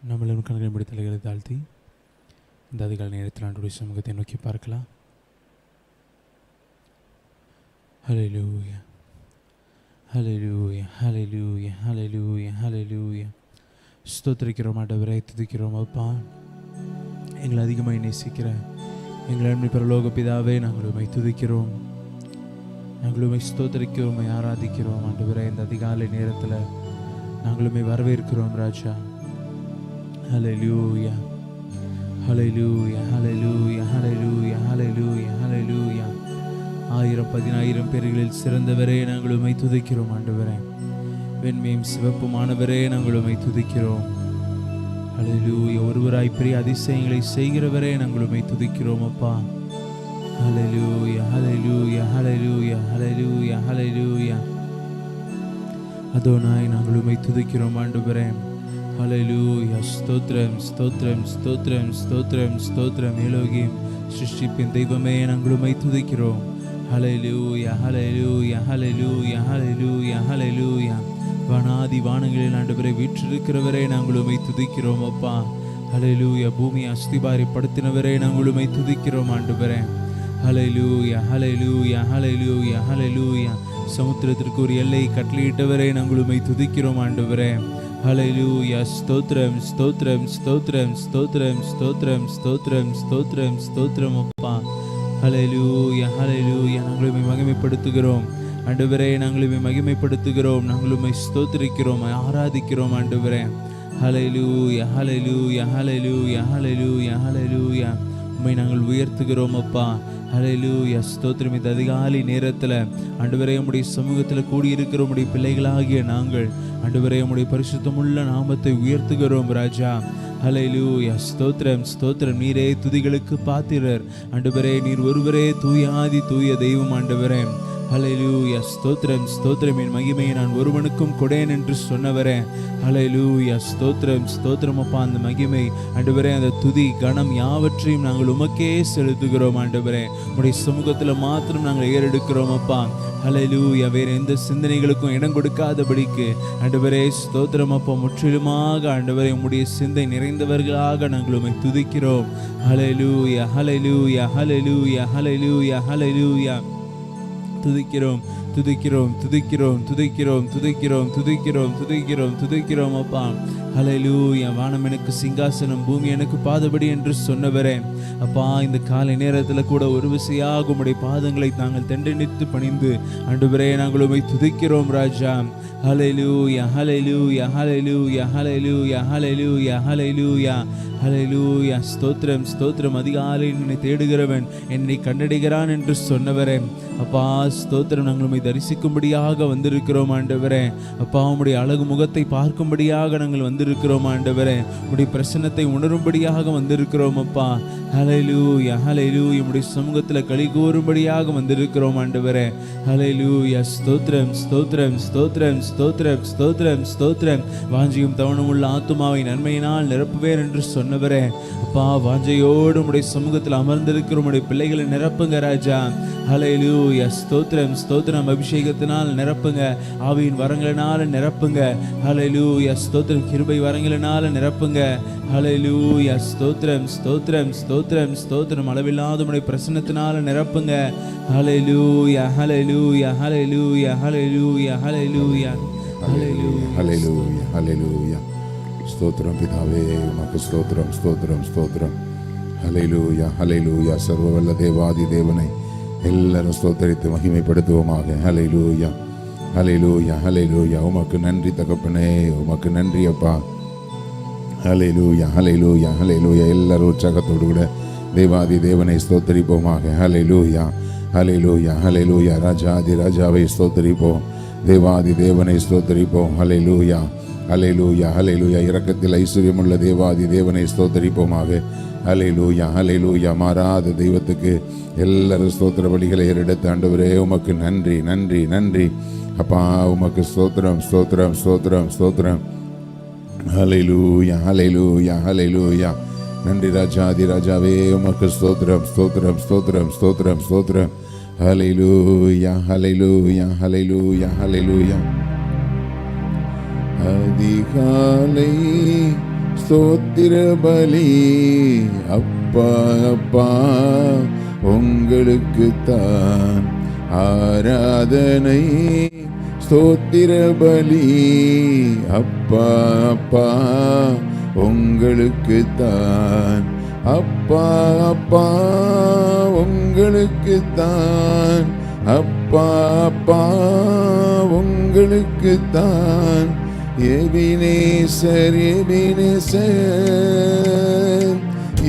நம்மளும் கண்களை மூடி தலைகளை தாழ்த்தி இந்த அதிகாலை நேரத்தில் ஆண்டவருடைய சமூகத்தை நோக்கி பார்க்கலாம். ஹல்லேலூயா, ஹல்லேலூயா, ஹல்லேலூயா, ஹல்லேலூயா, ஹல்லேலூயா. ஸ்தோத்திரிக்கிறோம் ஆண்டவரே, துதிக்கிறோம் அப்பா. எங்களை அதிகமாக நேசிக்கிற எங்களை அன்பு பரலோக பிதாவே, நாங்கள் உம்மை துதிக்கிறோம், நாங்கள் உம்மை ஸ்தோத்திரிக்கிறோம், உம்மை ஆராதிக்கிறோம் ஆண்டவரே. இந்த அதிகாலை நேரத்தில் நாங்கள் உம்மை வரவேற்கிறோம் ராஜா. ஹல்லேலூயா, ஹல்லேலூயா, ஹல்லேலூயா, ஹல்லேலூயா, ஹல்லேலூயா, ஹல்லேலூயா. 1000-10,000 பேர்களில் சிறந்தவரே, நாங்கள் உம்மை துதிக்கிறோம் ஆண்டவரே. வெண்மையும் சிவப்புமானவரே, நாங்கள் உம்மை துதிக்கிறோம். ஹல்லேலூயா. ஒருவராய் பெரிய அதிசயங்களை செய்கிறவரே, நாங்கள் உம்மை துதிக்கிறோம் அப்பா. ஹல்லேலூயா, ஹல்லேலூயா, ஹல்லேலூயா, ஹல்லேலூயா, ஹல்லேலூயா. அதோனாய் நாங்கள் உம்மை துதிக்கிறோம் ஆண்டவரே. ஹல்லேலூயா. ஸ்தோத்திரம், ஸ்தோத்திரம், ஸ்தோத்திரம், ஸ்தோத்திரம், ஸ்தோத்திரம். எலோகிம், சிருஷ்டிப்பின் தெய்வமே, நாங்கள் உம்மை துதிக்கிறோம். ஹல்லேலூயா, ஹல்லேலூயா, ஹல்லேலூயா, ஹல்லேலூயா, ஹல்லேலூயா. வானாதி வானங்களில் ஆண்டவரே வீற்றிருக்கிறவரே, நாங்கள் உம்மை துதிக்கிறோம் அப்பா. ஹல்லேலூயா. பூமியை அஸ்திபாரப்படுத்தினவரே, நாங்கள் உம்மை துதிக்கிறோம் ஆண்டவரே. ஹல்லேலூயா, ஹல்லேலூயா, ஹல்லேலூயா, ஹல்லேலூயா. சமுத்திரத்திற்கு ஒரு எல்லை கட்டளையிட்டவரே, நாங்கள் உம்மை துதிக்கிறோம் ஆண்டவரே. ஹல்லேலூயா. ஸ்தோத்திரம், ஸ்தோத்திரம், ஸ்தோத்திரம், ஸ்தோத்திரம், ஸ்தோத்திரம், ஸ்தோத்திரம், ஸ்தோத்திரம், ஸ்தோத்திரம் அப்பா. ஹல்லேலூயா, ஹல்லேலூயா. நாங்கள் உம்மை மகிமைப்படுத்துகிறோம் ஆண்டவரே, நாங்கள் உம்மை மகிமைப்படுத்துகிறோம், நாங்கள் உம்மை ஸ்தோத்திரிக்கிறோம், ஆராதிக்கிறோம் ஆண்டவரே. ஹல்லேலூயா, ஹல்லேலூயா, ஹல்லேலூயா, ஹல்லேலூயா, ஹல்லேலூயா. உம்மை நாங்கள் உயர்த்துகிறோம் அப்பா. ஹல்லேலூயா. ஸ்தோத்திரம். இந்த அதிகாலை நேரத்தில் ஆண்டவரே, உம்முடைய சமூகத்தில் கூடியிருக்கிற உம்முடைய பிள்ளைகளாகிய நாங்கள் ஆண்டவரே, உம்முடைய பரிசுத்தமுள்ள நாமத்தை உயர்த்துகிறோம் ராஜா. ஹல்லேலூயா. ஸ்தோத்திரம், ஸ்தோத்திரம். நீரே துதிகளுக்கு பாத்திரர் ஆண்டவரே, நீர் ஒருவரே தூயாதி தூய தெய்வம் ஆண்டவரே. ஹல்லேலூயா. ஸ்தோத்திரம், ஸ்தோத்திரம். என் மகிமையை நான் ஒருவனுக்கும் கொடேன் என்று சொன்னவரே. ஹல்லேலூயா. ஸ்தோத்திரம், ஸ்தோத்திரம் அப்பா. அந்த மகிமை ஆண்டவரே, அந்த துதி கணம் யாவற்றையும் நாங்கள் உமக்கே செலுத்துகிறோம் ஆண்டவரே. உம்முடைய சமூகத்தில் மாத்திரம் நாங்கள் ஏறெடுக்கிறோம் அப்பா. ஹல்லேலூயா. வேறு எந்த சிந்தனைகளுக்கும் இடம் கொடுக்காதபடிக்கு ஆண்டவரே ஸ்தோத்திரம் அப்பா. முற்றிலுமாக ஆண்டவரே உம்முடைய சிந்தை நிறைந்தவர்களாக நாங்கள் உம்மை துதிக்கிறோம். ஹல்லேலூயா, ஹல்லேலூயா, ஹல்லேலூயா, ஹல்லேலூயா, ஹல்லேலூயா. துதிக்கிறோம், துதிக்கிறோம், துதிக்கிறோம், துதிக்கிறோம், துதிக்கிறோம், துதிக்கிறோம், துதிக்கிறோம், துதிக்கிறோம் அப்பா. ஹல்லேலூயா. வானம் எனக்கு சிங்காசனம், பூமி எனக்கு பாதபடி என்று சொன்னவரே அப்பா, இந்த காலை நேரத்தில் கூட ஒரு விசையாக உம்முடைய பாதங்களை நாங்கள் தண்டனித்து பணிந்து ஆண்டவரே, நாங்கள் உம்மை துதிக்கிறோம் ராஜா. ஹல்லேலூயா, ஹல்லேலூயா, ஹல்லேலூயா, ஹல்லேலூயா, ஹல்லேலூயா, ஹல்லேலூயா, ஹல்லேலூயா. ஸ்தோத்திரம், ஸ்தோத்திரம். அதிகாலையில் என்னை தேடுகிறவன் என்னை கண்டடைகிறான் என்று சொன்னவரே அப்பா, ஸ்தோத்திரம். நாங்கள் உம்மை தரிசிக்கும்படியாக வந்திருக்கிறோம் ஆண்டவரே அப்பா. உம்முடைய அழகு முகத்தை பார்க்கும்படியாக நாங்கள் வந்திருக்கிறோம் ஆண்டவரே. உம்முடைய பிரசன்னத்தை உணரும்படியாக வந்திருக்கிறோம் அப்பா. ஹல்லேலூயா, ஹல்லேலூயா. உம்முடைய சமூகத்தில் களி கூறும்படியாக வந்திருக்கிறோம் ஆண்டவரே. ஹல்லேலூயா. ஸ்தோத்திரம், ஸ்தோத்திரம், ஸ்தோத்திரம், ஸ்தோத்திரம், ஸ்தோத்திரம், ஸ்தோத்திரம். வாஞ்சியும் தவணம் உள்ள ஆத்துமாவை நன்மையினால் நிரப்புவேன் என்று சொன்னவரே அப்பா, வாஞ்சையோடு உம்முடைய சமூகத்தில் அமர்ந்திருக்கிற உம்முடைய பிள்ளைகளை நிரப்புங்க ராஜா. ஹல்லேலூயா. ஸ்தோத்திரம், ஸ்தோத்திரம். அபிஷேகத்தினால் நிரப்புங்க, ஆவியின் வரங்களினால நிரப்புங்க. ஹல்லேலூயா. ஸ்தோத்திரம். கிருபை வரங்களினால நிரப்புங்க. ஹல்லேலூயா. ஸ்தோத்திரம், ஸ்தோத்திரம், ஸ்தோத்திரம், ஸ்தோத்திரம். அளவில்லாத உம்முடைய பிரசன்னத்தினால நிரப்புங்க. ஹல்லேலூயா, ஹல்லேலூயா, ஹல்லேலூயா, ஹல்லேலூயா, ஹல்லேலூயா, ஹல்லேலூயா, ஹல்லேலூயா, ஹல்லேலூயா. ஸ்தோத்திரம் பிதாவே, உமக்கு ஸ்தோத்திரம், ஸ்தோத்திரம், ஸ்தோத்திரம். ஹல்லேலூயா, ஹல்லேலூயா. சர்வவல்ல தேவாதி தேவனை எல்லாரும் ஸ்தோத்தரித்து மகிமைப்படுத்துவோமாக. ஹல்லேலூயா, ஹல்லேலூயா, ஹல்லேலூயா. உமக்கு நன்றி தகப்பனே, உமக்கு நன்றி அப்பா. ஹல்லேலூயா, ஹல்லேலூயா, ஹல்லேலூயா. எல்லாரும் உற்சாகத்தோடு கூட தேவாதி தேவனை ஸ்தோத்தரிப்போமாக. ஹல்லேலூயா, ஹல்லேலூயா, ஹல்லேலூயா. ராஜாதி ராஜாவை ஸ்தோத்தரிப்போம், தேவாதி தேவனை ஸ்தோத்தரிப்போம். ஹல்லேலூயா, ஹல்லேலூயா, ஹல்லேலூயா. இரக்கத்தில் ஐஸ்வர்யமுள்ள தேவாதி தேவனை ஸ்தோத்தரிப்போமாக. ஹல்லேலூயா, ஹல்லேலூயா. மாறாத தெய்வத்துக்கு எல்லாரும் ஸ்தோத்திர பலிகளை ஏறெடுத்து ஆண்டவரே உமக்கு நன்றி, நன்றி, நன்றி அப்பா. உமக்கு ஸ்தோத்திரம், ஸ்தோத்திரம், ஸ்தோத்திரம், ஸ்தோத்திரம். ஹல்லேலூயா, ஹல்லேலூயா, ஹல்லேலூயா. நன்றி ராஜாதி ராஜாவே, உமக்கு ஸ்தோத்திரம், ஸ்தோத்திரம், ஸ்தோத்திரம், ஸ்தோத்திரம், ஸ்தோத்திரம். ஹல்லேலூயா, ஹல்லேலூயா, ஹல்லேலூயா, ஹல்லேலூயா. அதிகாலை ஸ்தோத்திர பலி அப்பா அப்பா உங்களுக்குத்தான் ஆராதனை. ஸ்தோத்திர பலி அப்பா அப்பா உங்களுக்குத்தான் அப்பா அப்பா உங்களுக்குத்தான் அப்பா அப்பா உங்களுக்குத்தான். எபினேசர் எபினேசர்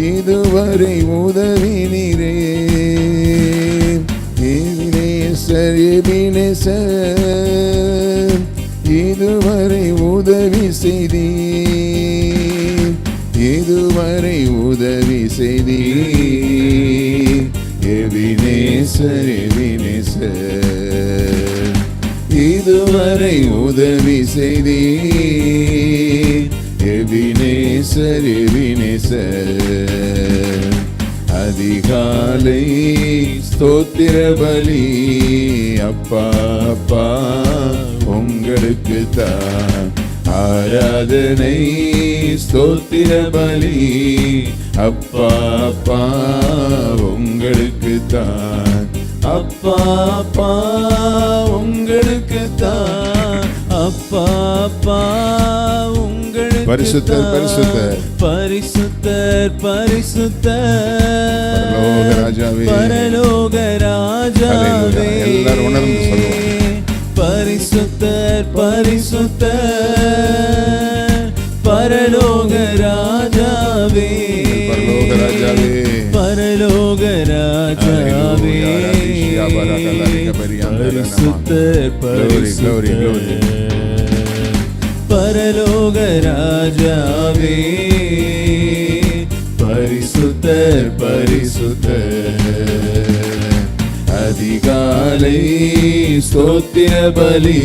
இதுவரை உதவினீரே. எபினேசர் எபினேசர் இதுவரை உதவி செய்தீர். இதுவரை உதவி செய்தீர். எபினேசர் எபினேசர் இதுவரை உதவி செய்தீர். எபினேசர் எபினேசர் அதிகாலை ஸ்தோத்திர பலி அப்பா அப்பா உங்களுக்குத்தான் ஆராதனை. ஸ்தோத்திர பலி அப்பா அப்பா உங்களுக்குத்தான் அப்பா அப்பா உங்களுக்குத்தான் அப்பா அப்பா உங்களுக்கு. பரிசுத்தர் பரிசுத்தர் பரிசுத்தர் பரிசுத்தர் பரலோக ராஜாவே பரலோக ராஜாவே. எல்லாரும் உணர்ந்து சொல்லுவோம். பரிசுத்தர் பரிசுத்தர் பரலோக ராஜாவே பரலோக ராஜாவே பரலோக ராஜாவே. பரிசுத்தர் பரிசுத்தர் பரலோக ராஜாவே பரிசுத்தர் பரிசுத்தர் அதிகாலை ஸ்தோத்திர பலி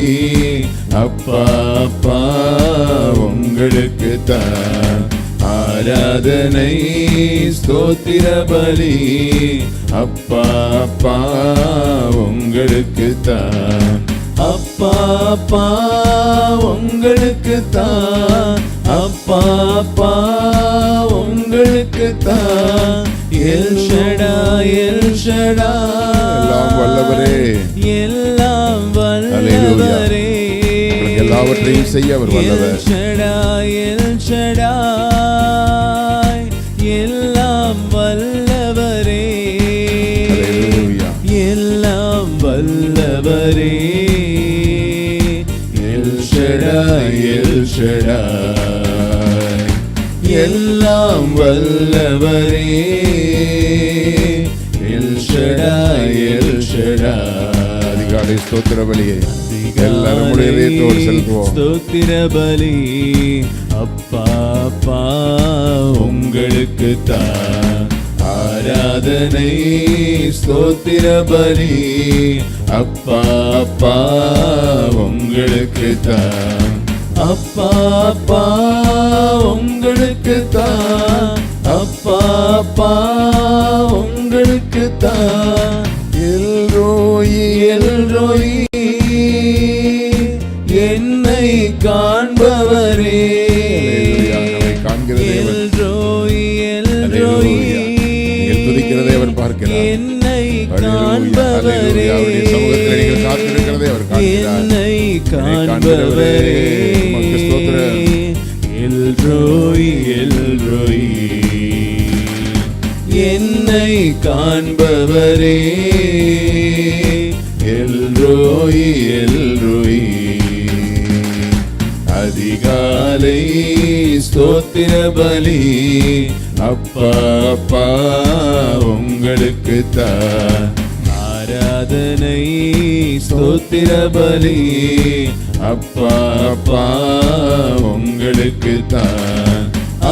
அப்பா அப்பா உங்களுக்குத்தான் ஆராதனை. ஸ்தோத்திர பலி அப்பா அப்பா உங்களுக்குத்தான் அப்பா அப்பா உங்களுக்குத்தான் அப்பா அப்பா உங்களுக்குத்தான். எல் ஷடாய் எல் ஷடாய் எல்லாம் வல்லவரே எல்லாம் வல்லவரே எல்லாவற்றையும் செய்ய அவர் வல்லவர். எல் ஷடாய் எல் ஷடாய் எல்லாம் வல்லவரே எல்லாம் வல்லவரே. எல் ஷடாய் எல் ஷடாய் எல்லாம் வல்லவரே எல் ஷடாய் எல் ஷடாய். அதிகாலை ஸ்தோத்திர பலியை எல்லாரும் இதயத்தோடு செலுத்துவோம். ஸ்தோத்திர பலி அப்பா அப்பா உங்களுக்குத்தான் ஆராதனை. ஸ்தோத்திர பலி அப்பா அப்பா உங்களுக்குத்தான் அப்பா அப்பா உங்களுக்குத்தான் அப்பா அப்பா உங்களுக்குத்தான். எல்ரோயி எல்ரோயி என்னை காண்பவரே எல்ரோயி எல்ரோயி துதிக்கிறதை அவர் பார்க்கிறார். என்னை காண்பவரே என்னை காண்பவரே எல்ரோயி எல்ரோயி என்னை காண்பவரே எல்ரோயி எல்ரோயி. அதிகாலை ஸ்தோத்திர பலி அப்பா அப்பா உங்களுக்குத்தான் ஆராதனை. ஸ்தோத்திர பலி அப்பா அப்பா உங்களுக்குத்தான்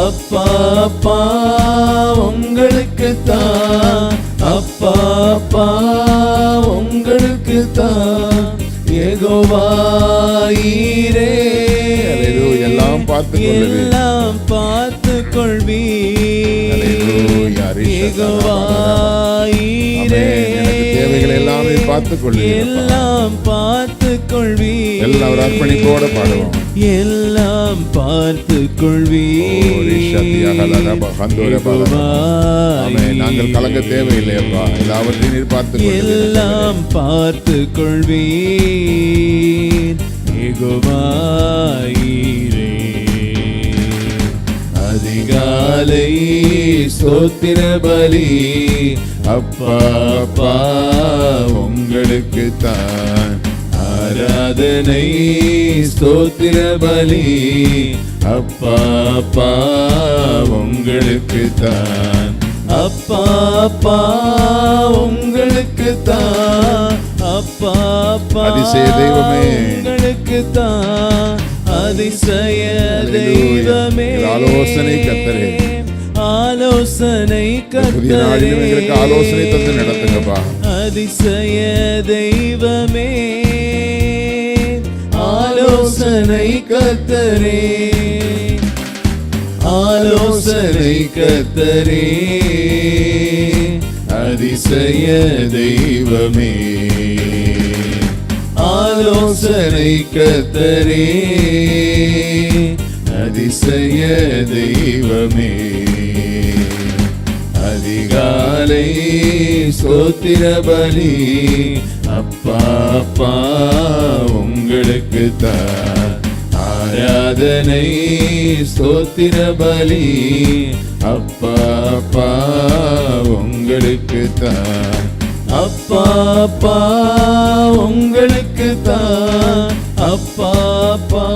அப்பா அப்பா உங்களுக்குத்தான் அப்பா அப்பா உங்களுக்குத்தான். யெகோவா ஈரே எல்லாம் பார்த்து கொள்வீர். யெகோவா ஈரே தேவைகள் எல்லாமே பார்த்து கொள்வீர். எல்லாம் பார்த்து கொள்வீர். எல்லாரும் அர்ப்பணிப்போட பாடுவோம். எல்லாம் பார்த்து நாங்கள் கலங்க தேவையில்லை அப்பா, எல்லாவற்றையும் நீர் பார்த்து எல்லாம் பார்த்து கொள்வீர் யெகோவாயீரே. அதிகாலை ஸ்தோத்திர பலி அப்பா அப்பா உங்களுக்கு தான் ஆராதனை ஸ்தோத்திர பலி அப்பா அப்பா உங்களுக்கு தான் அப்பா அப்பா உங்களுக்கு தான் அப்பா அப்பா அதிசய தெய்வமே உங்களுக்கு தான் அதிசய தெய்வமே ஆலோசனை கர்த்தரே ஆலோசனை புதிய நாளிலும் எங்களுக்கு ஆலோசனை தந்து நடத்துங்கப்பா. அதிசய தெய்வமே ஆலோசனை கர்த்தரே ஆலோசனை கர்த்தரே அதிசய தெய்வமே ஆலோசனை கர்த்தரே அதிசய தெய்வமே. அதிகாலை ஸ்தோத்திர பலி அப்பா அப்பா உங்களுக்கு தான் ஆராதனை ஸ்தோத்திர பலி அப்பா அப்பா உங்களுக்கு தான் அப்பா அப்பா உங்களுக்கு தான் அப்பா அப்பா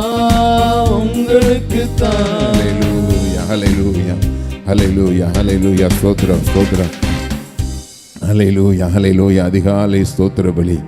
உங்களுக்கு தான். ஹல்லேலூயா ஹல்லேலூயா ஹல்லேலூயா ஸ்தோத்திரம் ஸ்தோத்திரம் ஹல்லேலூயா ஹல்லேலூயா. அதிகாலை ஸ்தோத்திர பலி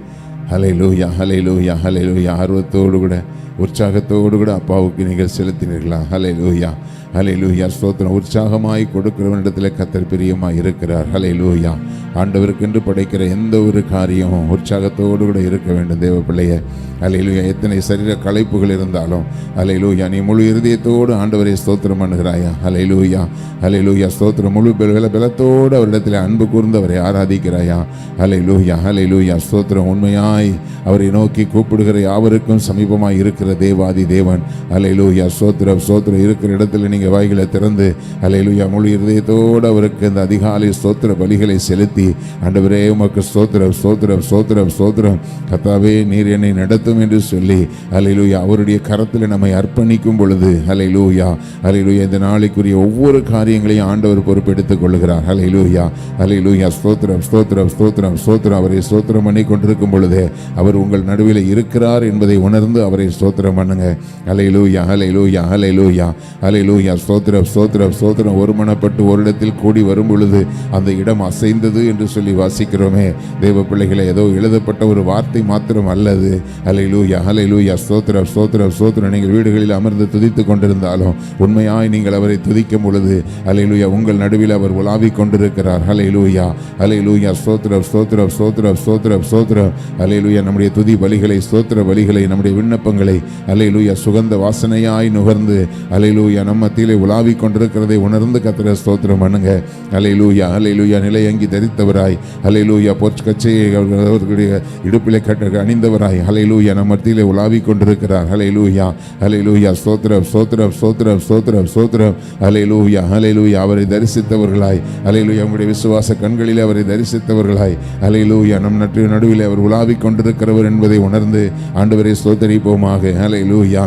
ஹல்லேலூயா ஹல்லேலூயா ஹல்லேலூயா. ஆர்வத்தோடு கூட உற்சாகத்தோடு கூட அப்பாவுக்கு நீங்கள் செலுத்தினீர்களா? ஹல்லேலூயா ஹல்லேலூயா ஸ்தோத்திரம். உற்சாகமாய் கொடுக்கிறவனிடத்தில் கர்த்தர் பிரியமாய் இருக்கிறார். ஹல்லேலூயா. ஆண்டவருக்கென்று படைக்கிற எந்த ஒரு காரியமும் உற்சாகத்தோடு கூட இருக்க வேண்டும் தேவ பிள்ளையே. ஹல்லேலூயா. எத்தனை சரீர களைப்புகள் இருந்தாலும் ஹல்லேலூயா நீ முழு இருதயத்தோடு ஆண்டவரை ஸ்தோத்திரம் பண்ணுகிறாயா? ஹல்லேலூயா ஹல்லேலூயா ஸ்தோத்திரம். முழு பலத்தோடு அவரிடத்தில் அன்பு கூர்ந்தவரை ஆராதிக்கிறாயா? ஹல்லேலூயா ஹல்லேலூயா ஸ்தோத்திரம். உண்மையாய் அவரை நோக்கி கூப்பிடுகிற யாவருக்கும் சமீபமாய் இருக்கிற தேவாதி தேவன். ஹல்லேலூயா ஸ்தோத்திரம் ஸ்தோத்திரம். இருக்கிற இடத்துல நீங்கள் வாய்களை திறந்து ஹல்லேலூயா முழு இருதயத்தோடு அவருக்கு இந்த அதிகாலை ஸ்தோத்திர பலிகளை செலுத்தி ஆண்டவரே உமக்கு ஸ்தோத்திரம் ஸ்தோத்திரம் ஸ்தோத்திரம் ஸ்தோத்திரம். கர்த்தாவே நீர் என்னை நடத்தும் என்று சொல்லி ஹல்லேலூயா அவருடைய கரத்தில் நம்மை அர்ப்பணிக்கும் பொழுது ஹல்லேலூயா ஹல்லேலூயா இந்த நாளைக்குரிய ஒவ்வொரு காரியங்களையும் ஆண்டவர் பொறுப்பெடுத்துக் கொள்கிறார். ஹல்லேலூயா ஹல்லேலூயா ஸ்தோத்திரம் ஸ்தோத்திரம் ஸ்தோத்திரம் ஸ்தோத்திரம். அவரை ஸ்தோத்திரம் பண்ணி கொண்டிருக்கும் பொழுதே அவர் உங்கள் நடுவில் இருக்கிறார் என்பதை உணர்ந்து அவரை ஸ்தோத்திரம் பண்ணுங்க. ஹல்லேலூயா ஹல்லேலூயா ஹல்லேலூயா ஹல்லேலூயா ஸ்தோத்திரம் ஸ்தோத்திரம் ஸ்தோத்திரம். ஒருமனப்பட்டு ஒரு இடத்தில் கூடி வரும் பொழுது அந்த இடம் அசைந்தது என்று சொல்லி வாசிக்கிறோமே தேவ பிள்ளைகளை. ஏதோ எழுதப்பட்ட ஒரு வார்த்தை மாத்திரம் அல்லது. ஹல்லேலூயா ஹல்லேலூயா ஸ்தோத்திரம் ஸ்தோத்திரம் ஸ்தோத்திரம். நீங்கள் வீடுகளில் அமர்ந்து துதித்துக் கொண்டிருந்தாலும் உண்மையாய் நீங்கள் அவரை துதிக்கும் பொழுது ஹல்லேலூயா உங்கள் நடுவில் அவர் உலாவிக் கொண்டிருக்கிறார். ஹல்லேலூயா ஹல்லேலூயா ஸ்தோத்திரம் ஸ்தோத்திரம் ஸ்தோத்திரம் ஸ்தோத்திரம் ஸ்தோத்திரம். ஹல்லேலூயா நம்முடைய துதி பலிகளை ஸ்தோத்திர பலிகளை நம்முடைய விண்ணப்பங்களை ஹல்லேலூயா சுகந்த வாசனையாய் நுகர்ந்து ஹல்லேலூயா நம்ம மத்தியிலே உலாவிக் கொண்டிருக்கிறதை உணர்ந்து கர்த்தரை ஸ்தோத்திரம் பண்ணுங்க. ஹல்லேலூயா ஹல்லேலூயா. நிலையங்கி தரித்தவராய் ஹல்லேலூயா போர்ச் கச்சையை அவர்களுடைய இடுப்பிலே அணிந்தவராய் ஹல்லேலூயா நம்ம மத்தியிலே உலாவிக் கொண்டிருக்கிறார். ஹல்லேலூயா ஹல்லேலூயா ஸ்தோத்திரம் ஸ்தோத்திரம் ஸ்தோத்திரம் ஸ்தோத்திரம் ஸ்தோத்திரம். ஹல்லேலூயா ஹல்லேலூயா. அவரை தரிசித்தவர்களாய் ஹல்லேலூயா உங்களுடைய விசுவாச கண்களிலே அவரை தரிசித்தவர்களாய் ஹல்லேலூயா நம் நடுவில் அவர் உலாவிக் கொண்டிருக்கிறவர் என்பதை உணர்ந்து ஆண்டவரை ஸ்தோத்தரிப்போமாக. ஹல்லேலூயா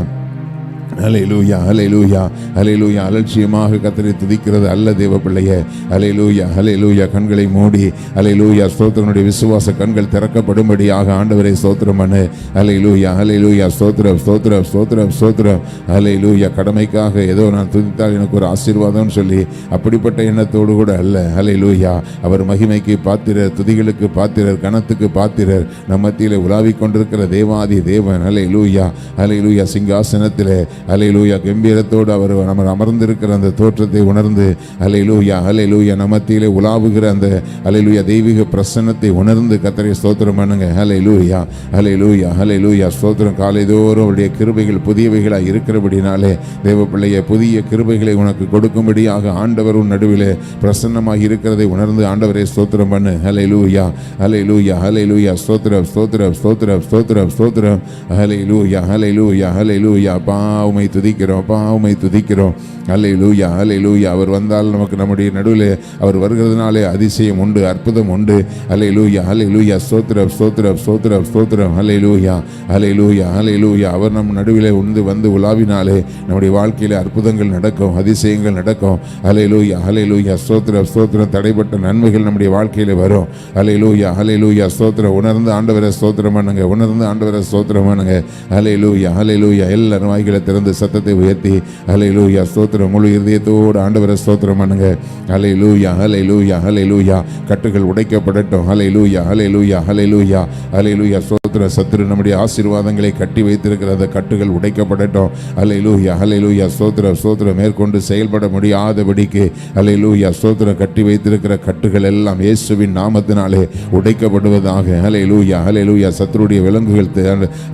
ஹல்லேலூயா ஹல்லேலூயா ஹல்லேலூயா. அலட்சியமாக கர்த்தரை துதிக்கிறது அல்ல தேவ பிள்ளையே. ஹல்லேலூயா ஹல்லேலூயா. கண்களை மூடி ஹல்லேலூயா ஸ்தோத்திரனுடைய விசுவாச கண்கள் திறக்கப்படும்படியாக ஆண்டவரை ஸ்தோத்திரம் பண்ணு. ஹல்லேலூயா ஹல்லேலூயா ஸ்தோத்திரம் ஸ்தோத்திரம் ஸ்தோத்திரம் ஸ்தோத்திரம். ஹல்லேலூயா. கடமைக்காக ஏதோ நான் துதித்தால் எனக்கு ஒரு ஆசீர்வாதம்னு சொல்லி அப்படிப்பட்ட எண்ணத்தோடு கூட அல்ல. ஹல்லேலூயா. அவர் மகிமைக்கு பாத்திரர், துதிகளுக்கு பாத்திரர், கனத்துக்கு பாத்திரர், நம் மத்தியிலே உலாவிக் கொண்டிருக்கிற தேவாதி தேவன். ஹல்லேலூயா ஹல்லேலூயா. சிங்காசனத்திலே அல்லேலூயா கம்பீரத்தோடு அவர் நம்ம அமர்ந்திருக்கிற அந்த தோற்றத்தை உணர்ந்து அல்லேலூயா அல்லேலூயா நமத்திலே உலாவுகிற அந்த அல்லேலூயா தெய்வீக பிரசன்னத்தை உணர்ந்து கர்த்தரை ஸ்தோத்திரம் பண்ணுங்க. அல்லேலூயா அல்லேலூயா அல்லேலூயா ஸ்தோத்திரம். காலைதோறும் அவருடைய கிருபைகள் புதியவைகளாக இருக்கிறபடினாலே தேவ பிள்ளைய புதிய கிருபைகளை உனக்கு கொடுக்கும்படியாக ஆண்டவர் உன் நடுவிலே பிரசன்னமாக இருக்கிறதை உணர்ந்து ஆண்டவரை ஸ்தோத்திரம் பண்ணு. அல்லேலூயா அல்லேலூயா அல்லேலூயா ஸ்தோத்திரம் ஸ்தோத்திரம் ஸ்தோத்திரம் ஸ்தோத்திரம் ஸ்தோத்திரம். அல்லேலூயா அல்லேலூயா அல்லேலூயா. அப்பா உம்மை துதிக்கிறோம், அப்பா உம்மை துதிக்கிறோம். அல்லேலூயா அல்லேலூயா. அவர் வந்தால் நமக்கு நம்முடைய நடுவில் அவர் வருகிறதுனாலே அதிசயம் உண்டு, அற்புதம் உண்டு. அல்லேலூயா அல்லேலூயா ஸ்தோத்திரம் ஸ்தோத்திரம் ஸ்தோத்திரம் ஸ்தோத்திரம். அல்லேலூயா அல்லேலூயா அல்லேலூயா. அவர் நம் நடுவிலே வந்து உலாவினாலே நம்முடைய வாழ்க்கையிலே அற்புதங்கள் நடக்கும், அதிசயங்கள் நடக்கும். அல்லேலூயா அல்லேலூயா ஸ்தோத்திரம் ஸ்தோத்திரம். தடைப்பட்ட நன்மைகள் நம்முடைய வாழ்க்கையிலே வரும். அல்லேலூயா அல்லேலூயா ஸ்தோத்திரம். உணர்ந்து ஆண்டவரை ஸ்தோத்திரம் பண்ணுங்க, உணர்ந்து ஆண்டவரை ஸ்தோத்திரம் பண்ணுங்க. அல்லேலூயா அல்லேலூயா. எல்லாரும் வாய்களை திறந்து சத்தத்தை உயர்த்தி அல்லேலூயா ஸ்தோத்திரம் முழு இருதயத்தோடு ஆண்டவரை ஸ்தோத்திரம் பண்ணுங்க. அல்லேலூயா அல்லேலூயா அல்லேலூயா. கட்டுகள் உடைக்கப்படட்டும். அல்லேலூயா அல்லேலூயா அல்லேலூயா அல்லேலூயா ஸ்தோத்திரம். சத்துரு நம்முடைய ஆசீர்வாதங்களை கட்டி வைத்திருக்கிற அந்த கட்டுகள் உடைக்கப்படட்டும். அல்லேலூயா அல்லேலூயா ஸ்தோத்திரம் ஸ்தோத்திரம். மேற்கொண்டு செயல்பட முடியாதபடிக்கு அல்லேலூயா ஸ்தோத்திரம் கட்டி வைத்திருக்கிற கட்டுகள் எல்லாம் இயேசுவின் நாமத்தினாலே உடைக்கப்படுவதாக. அல்லேலூயா அல்லேலூயா. சத்துருடைய விலங்குகள்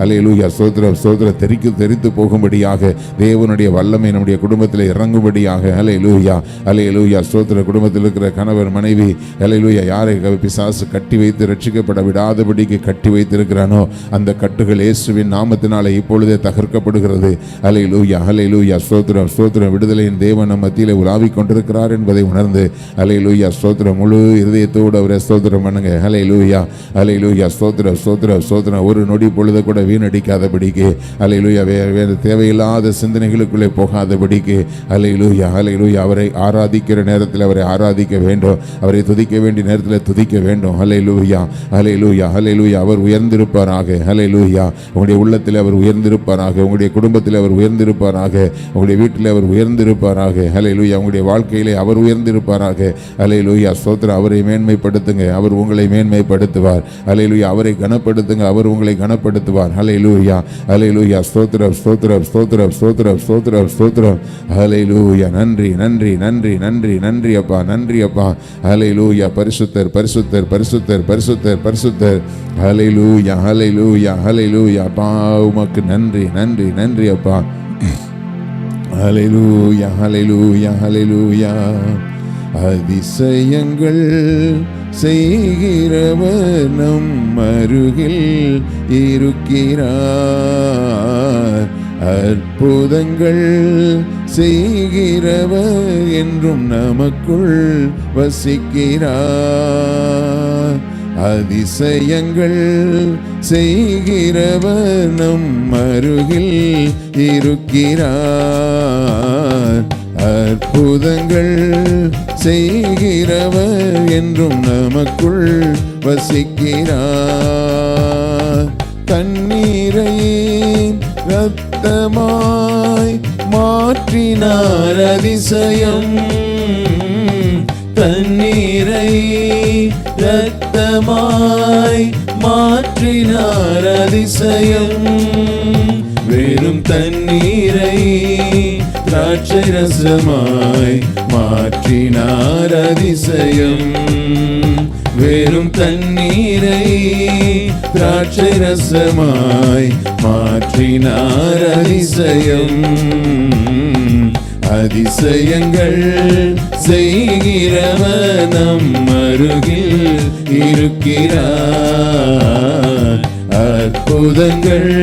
அல்லேலூயா ஸ்தோத்திரம் ஸ்தோத்திரம் தெரித்து போகும்படியாக தேவனுடைய வல்லமை நம்முடைய குடும்பத்தில் இறங்கும்படியாக. அல்லேலூயா அல்லேலூயா ஸ்தோத்திர. குடும்பத்தில் இருக்கிற கணவர் மனைவி அல்லேலூயா யாரை பிசாசு கட்டி வைத்து ரட்சிக்கப்பட விடாதபடிக்கு கட்டி வைத்திருக்கிறானோ அந்த கட்டுகள் இயேசுவின் நாமத்தினாலே இப்பொழுதே தகர்க்கப்படுகிறது. அல்லேலூயா அல்லேலூயா ஸ்தோத்திரம் ஸ்தோத்திரம். விடுதலையின் தேவன் நம் மத்தியிலே உலாவிக் கொண்டிருக்கிறார் என்பதை உணர்ந்து அல்லேலூயா ஸ்தோத்திரம் முழு இருதயத்தோடு அவரை ஸ்தோத்திரம் பண்ணுங்க. அல்லேலூயா அல்லேலூயா ஸ்தோத்திரம் ஸ்தோத்திரம் ஸ்தோத்திரம். ஒரு நொடி பொழுது கூட வீணடிக்காதபடிக்கு அல்லேலூயா வேறு தேவையில்லாத சிந்தனைகளுக்குள்ளே போகாதபடிக்கு அல்லேலூயா அல்லேலூயா. அவரை ஆராதிக்கிற நேரத்தில் அவரை ஆராதிக்க வேண்டும், அவரை துதிக்க வேண்டிய நேரத்தில் துதிக்க வேண்டும். அல்லேலூயா அல்லேலூயா அல்லேலூயா. அவர் உயர்ந்திருப்பாராக. அல்லேலூயா. உங்களுடைய உள்ளத்தில் அவர் உயர்ந்திருப்பாராக, உங்களுடைய குடும்பத்தில் அவர் உயர்ந்திருப்பாராக, உங்களுடைய வீட்டில் அவர் உயர்ந்திருப்பாராக. அல்லேலூயா. உங்களுடைய வாழ்க்கையிலே அவர் உயர்ந்திருப்பாராக. அல்லேலூயா ஸ்தோத்திரம். அவரை மேன்மைப்படுத்துங்க, அவர் உங்களை மேன்மைப்படுத்துவார். அல்லேலூயா. அவரை கனப்படுத்துங்க, அவர் உங்களை கனப்படுத்துவார். அல்லேலூயா அல்லேலூயா ஸ்தோத்திரம் ஸ்தோத்திரம் ஸ்தோத்திரம் ஸ்தோத்திரம் ஸ்தோத்திரம் ஸ்தோத்திரம். அல்லேலூயா. நன்றி நன்றி நன்றி நன்றி நன்றி அப்பா, நன்றி அப்பா. அல்லேலூயா. பரிசுத்தர் பரிசுத்தர் பரிசுத்தர் பரிசுத்தர் பரிசுத்தர். அல்லேலூயா அல்லேலூயா அல்லேலூயா. அப்பா உமக்கு நன்றி நன்றி நன்றி அப்பா. அல்லேலூயா அல்லேலூயா அல்லேலூயா. அதிசயங்கள் செய்கிறவர் நம் அருகில் இருக்கிறார். அற்புதங்கள் செய்கிறவர் என்றும் நமக்குள் வசிக்கிறார். அதிசயங்கள் செய்கிறவர் நம் அருகில் இருக்கிறார். அற்புதங்கள் செய்கிறவர் என்றும் நமக்குள் வசிக்கிறார். தண்ணீரை இரத்தமாய் மாற்றினார் அதிசயம். தண்ணீரை இரத்தமாய் மாற்றினார் அதிசயம். வெறும் தண்ணீரை திராட்சை ரசமாய் மாற்றினார் அதிசயம். வெறும் தண்ணீரை திராட்சை ரசமாய் மாற்றினார் அதிசயம். அதிசயங்கள் செய்கிறவர் நம் அருகில் இருக்கிறார். அற்புதங்கள்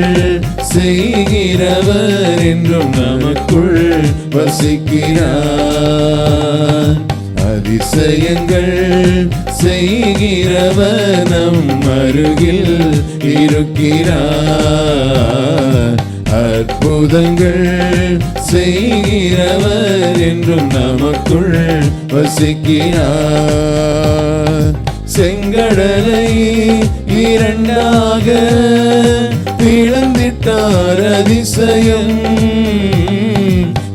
செய்கிறவர் என்றும் நமக்குள் வசிக்கிறார். அதிசயங்கள் செய்கிறவர் நம் அருகில் இருக்கிறார். அற்புதங்கள் செய்கிறவர் என்றும் நமக்குள் வசிக்கிறார். செங்கடலை இரண்டாக பிளந்திட்டார் அதிசயம்.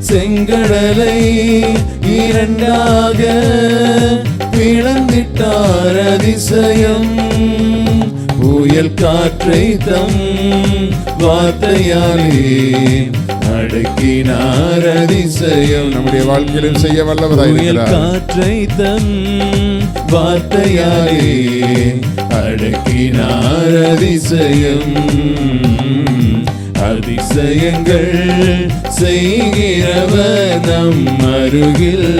செங்கடலை இரண்டாக பிளந்திட்டார் அதிசயம். புயல் காற்றை தம் வார்த்தையாலே அடக்கினார் அதிசயம். நம்முடைய வாழ்க்கையிலும் செய்ய வல்லவராயிருக்கிறார். காற்றை தம் வார்த்தையாலே அடக்கினார் அதிசயம். அதிசயங்கள் செய்கிறவர் நம் அருகில்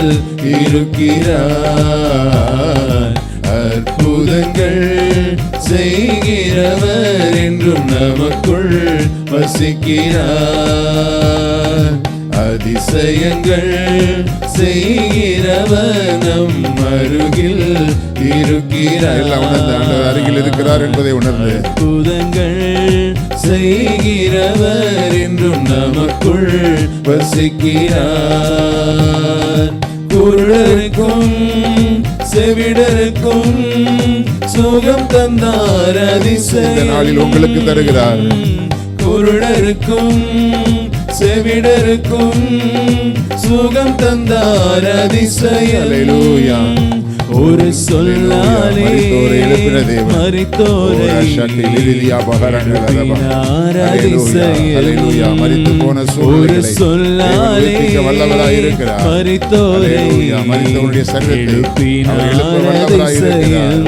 இருக்கிறார். அற்புதங்கள் செய்கிறவர் என்றும் நமக்குள் வசிக்கிறார். அதிசயங்கள் செய்கிறவர் நம் அருகில் இருக்கிறார். எல்லாம் உணர்ந்து ஆண்டவர் அருகில் இருக்கிறார் என்பதை உணர்ந்து அற்புதங்கள் செய்கிறவர் என்றும் நமக்குள் வசிக்கிறார். குருடருக்கும் செவிடருக்கும் சுகம் தந்தார் அதிசயம். இந்த நாளில் உங்களுக்கு தருகிறார். குருடருக்கும் செவிடருக்கும் சுகம் தந்தார் அதிசயம். அல்லேலூயா. ஒரு சொல்லாலே மரித்தோரை எழுப்பினார் அதிசயம். ஒரு சொல்லாலே மரித்தோரை எழுப்பினார் அதிசயம்.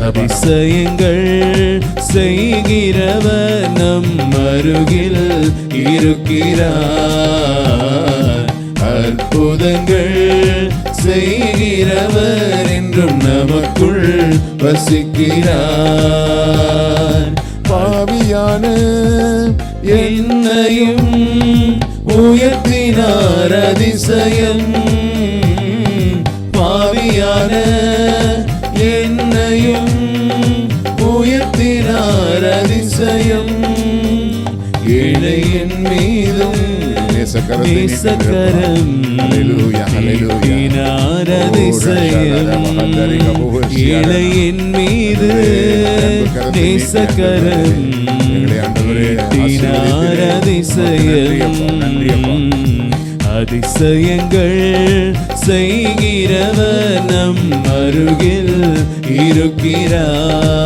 அதிசயங்கள் செய்கிறவர் நம் அருகில் இருக்கிறார். அற்புதங்கள் செய்கிறவர் என்றும் நமக்குள் வசிக்கிறார். பாவியான என்னையும் உயர்த்தினார் அதிசயம். பாவியான என்னையும் உயர்த்தினார் அதிசயம். ஏழையின் மீதும் நேசக்கரம் நீட்டினார் அதிசயம். ஏழையின் மீது நேசக்கரம் நீட்டினார் அதிசயம். அதிசயங்கள் செய்கிறவர் நம் அருகில் இருக்கிறார்.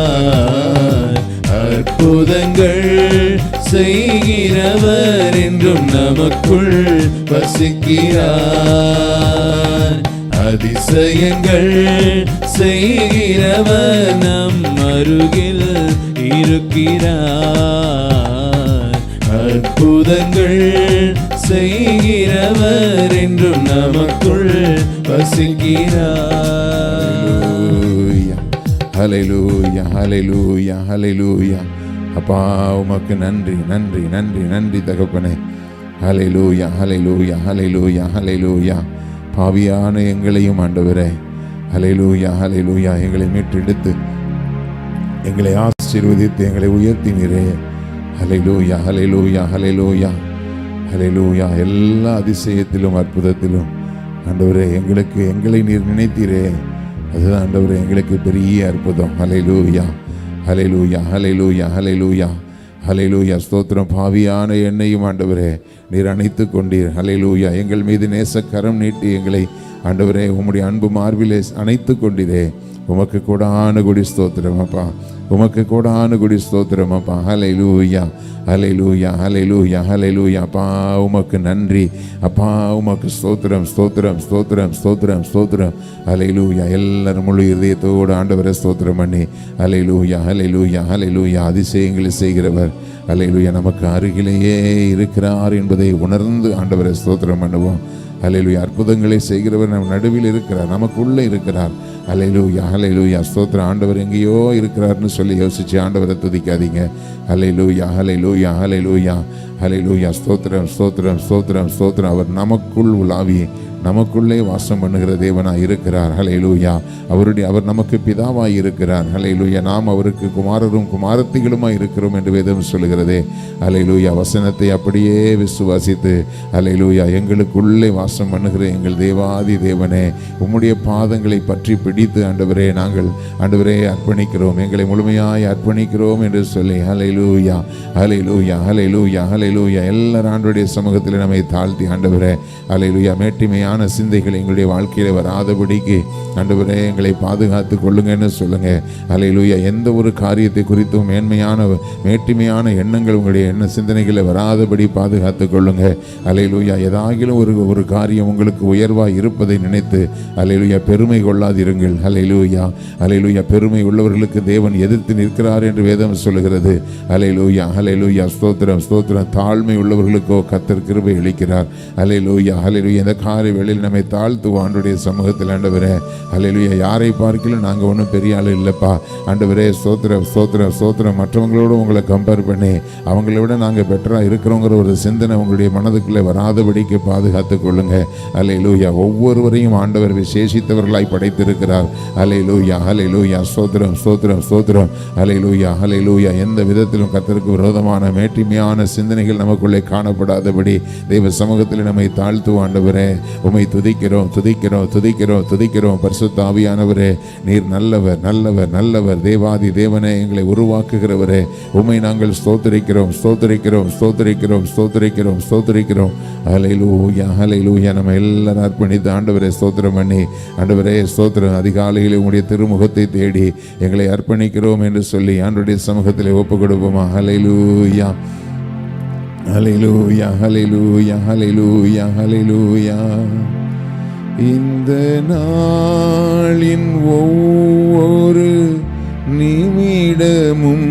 அற்புதங்கள் செய்கிறவர் என்றும் நமக்குள் வசிக்கிறார். அதிசயங்கள் செய்கிறவர் நம் அருகில் இருக்கிறார். அற்புதங்கள் செய்கிறவர் என்றும் நமக்குள் வசிக்கிறார். ஹல்லேலூயா, ஹல்லேலூயா, ஹல்லேலூயா. அப்பா உமக்கு நன்றி, நன்றி, நன்றி, நன்றி தகப்பனே. ஹல்லேலூயா, ஹல்லேலூயா, ஹல்லேலூயா, ஹல்லேலூயா. பாவியான எங்களையும் ஆண்டவரே, ஹல்லேலூயா, ஹல்லேலூயா, எங்களை மீட்டெடுத்து எங்களை ஆசீர்வதித்து எங்களை உயர்த்தினீரே. ஹல்லேலூயா, ஹல்லேலூயா, ஹல்லேலூயா, ஹல்லேலூயா. எல்லா அதிசயத்திலும் அற்புதத்திலும் ஆண்டவரே எங்களை நீர் நினைத்தீரே, அதுதான் ஆண்டவரே எங்களுக்கு பெரிய அற்புதம். ஹல்லேலூயா, ஹல்லேலூயா, ஹல்லேலூயா, ஹல்லேலூயா, ஹல்லேலூயா. ஸ்தோத்திரம். பாவியான என்னையும் ஆண்டவரே நீர் அணைத்து கொண்டீர். ஹல்லேலூயா. எங்கள் மீது நேசக்கரம் நீட்டி எங்களை ஆண்டவரே உம்முடைய அன்பு மார்பிலே அணைத்து கொண்டீரே. உமக்கு கோடான கொடி ஸ்தோத்திரம் அப்பா, உமக்கு கோடான கொடி ஸ்தோத்திரம் அப்பா. ஹல்லேலூயா, ஹல்லேலூயா, ஹல்லேலூயா, ஹல்லேலூயா. அப்பா உமக்கு நன்றி அப்பா, உமக்கு ஸ்தோத்திரம், ஸ்தோத்திரம், ஸ்தோத்திரம், ஸ்தோத்திரம், ஸ்தோத்திரம். ஹல்லேலூயா. எல்லாரும் முழு இதயத்தோடு ஆண்டவரை ஸ்தோத்திரம் பண்ணி ஹல்லேலூயா, ஹல்லேலூயா, ஹல்லேலூயா. அதிசயங்களை செய்கிறவர் ஹல்லேலூயா நமக்கு அருகிலேயே இருக்கிறார் என்பதை உணர்ந்து ஆண்டவரை ஸ்தோத்திரம் பண்ணுவோம். ஹல்லேலூயா. அற்புதங்களை செய்கிறவர் நம் நடுவில் இருக்கிறார், நமக்குள்ளே இருக்கிறார். ஹல்லேலூயா, ஹல்லேலூயா. ஸ்தோத்திரம். ஆண்டவர் எங்கேயோ இருக்கிறார்னு சொல்லி யோசிச்சு ஆண்டவரை துதிக்காதீங்க. ஹல்லேலூயா, ஹல்லேலூயா, ஹல்லேலூயா, ஹல்லேலூயா. ஸ்தோத்திரம், ஸ்தோத்திரம், ஸ்தோத்திரம், ஸ்தோத்திரம். அவர் நமக்குள் உலாவி நமக்குள்ளே வாசம் பண்ணுகிற தேவனாய் இருக்கிறார். ஹல்லேலூயா. அவர் நமக்கு பிதாவாய் இருக்கிறார். ஹல்லேலூயா. நாம் அவருக்கு குமாரரும் குமாரத்திகளுமாய் இருக்கிறோம் என்று வேதம் சொல்லுகிறதே. ஹல்லேலூயா. வசனத்தை அப்படியே விசுவாசித்து ஹல்லேலூயா எங்களுக்குள்ளே வாசம் பண்ணுகிற எங்கள் தேவாதி தேவனே, உம்முடைய பாதங்களை பற்றி பிடித்து ஆண்டவரே நாங்கள் ஆண்டவரே அர்ப்பணிக்கிறோம், எங்களை முழுமையாய் அர்ப்பணிக்கிறோம் என்று சொல்லி ஹல்லேலூயா, ஹல்லேலூயா, ஹல்லேலூயா, ஹல்லேலூயா. எல்லாரும் ஆண்டவருடைய சமூகத்தில் நம்மை தாழ்த்தி ஆண்டவரே ஹல்லேலூயா மேட்டிமையா மேட்டிமையான சிந்தைகள் எங்களுடைய வாழ்க்கையில வராதபடிக்கு ஆண்டவரே எங்களை பாதுகாத்து கொள்ளுங்கன்னு சொல்லுங்க. அல்லேலூயா. எந்த ஒரு காரியத்தை குறித்தும் மேட்டிமையான எண்ணங்கள் உங்களுடைய சிந்தனைகளை வராதபடி பாதுகாத்து கொள்ளுங்க. அல்லேலூயா. ஏதாகிலும் ஒரு காரியம் உங்களுக்கு உயர்வாக இருப்பதை நினைத்து அல்லேலூயா பெருமை கொள்ளாதிருங்கள். அல்லேலூயா. அல்லேலூயா. பெருமை உள்ளவர்களுக்கு தேவன் எதிர்த்து நிற்கிறார் என்று வேதம் சொல்லுகிறது. அல்லேலூயா. அல்லேலூயா. ஸ்தோத்திரம் ஸ்தோத்திரம். தாழ்மை உள்ளவர்களுக்கோ கர்த்தர் கிருபை அளிக்கிறார். அல்லேலூயா. அல்லேலூயா. இந்த காலை வேளையில் நம்மை தாழ்த்துவோம் ஆண்டவருடைய சமூகத்தில். ஆண்டவரே அல்லேலூயா. யாரை பார்க்கலும் நாங்கள் ஒன்றும் பெரிய ஆள் இல்லைப்பா ஆண்டவரே. ஸ்தோத்திரம் ஸ்தோத்திரம் ஸ்தோத்திரம். மற்றவங்களோடு உங்களை கம்பேர் பண்ணி அவங்கள விட நாங்கள் பெட்டராக இருக்கிறோங்கிற ஒரு சிந்தனை உங்களுடைய மனதுக்குள்ளே வராதபடிக்கு பாதுகாத்து கொள்ளுங்க. அல்லேலூயா. ஒவ்வொருவரையும் ஆண்டவர் விசேஷித்தவர்களாய் படைத்திருக்கிறார். அல்லேலூயா. அல்லேலூயா. ஸ்தோத்திரம் ஸ்தோத்திரம் ஸ்தோத்திரம். அல்லேலூயா. அல்லேலூயா. எந்த விதத்திலும் கர்த்தருக்கு விரோதமான மேட்டிமையான சிந்தனைகள் நமக்குள்ளே காணப்படாதபடி தெய்வ சமூகத்தில் நம்மை தாழ்த்துவோம். ஆண்டவரே உம்மை துதிக்கிறோம் துதிக்கிறோம் துதிக்கிறோம் துதிக்கிறோம். பரிசுத்த ஆவியானவரே நீர் நல்லவர் நல்லவர் நல்லவர். தேவாதி தேவனே எங்களை உருவாக்குகிறவரே உம்மை நாங்கள் ஸ்தோத்திரிக்கிறோம் ஸ்தோத்திரிக்கிறோம் ஸ்தோத்திரிக்கிறோம் ஸ்தோத்திரிக்கிறோம் ஸ்தோத்திரிக்கிறோம். ஹல்லேலூயா. ஹல்லேலூயா. நம்ம எல்லாரும் அர்ப்பணித்து ஆண்டவரே ஸ்தோத்திரம் பண்ணி ஆண்டவரே ஸ்தோத்திரம். அதிகாலையில் உங்களுடைய திருமுகத்தை தேடி எங்களை அர்ப்பணிக்கிறோம் என்று சொல்லி ஆண்டவருடைய சமூகத்தில் ஒப்பு கொடுப்போமா. ஹல்லேலூயா. ஹல்லேலூயா. ஹல்லேலூயா. ஹல்லேலூயா. ஹல்லேலூயா. இந்த நாளின் ஒவ்வொரு நிமிடமும்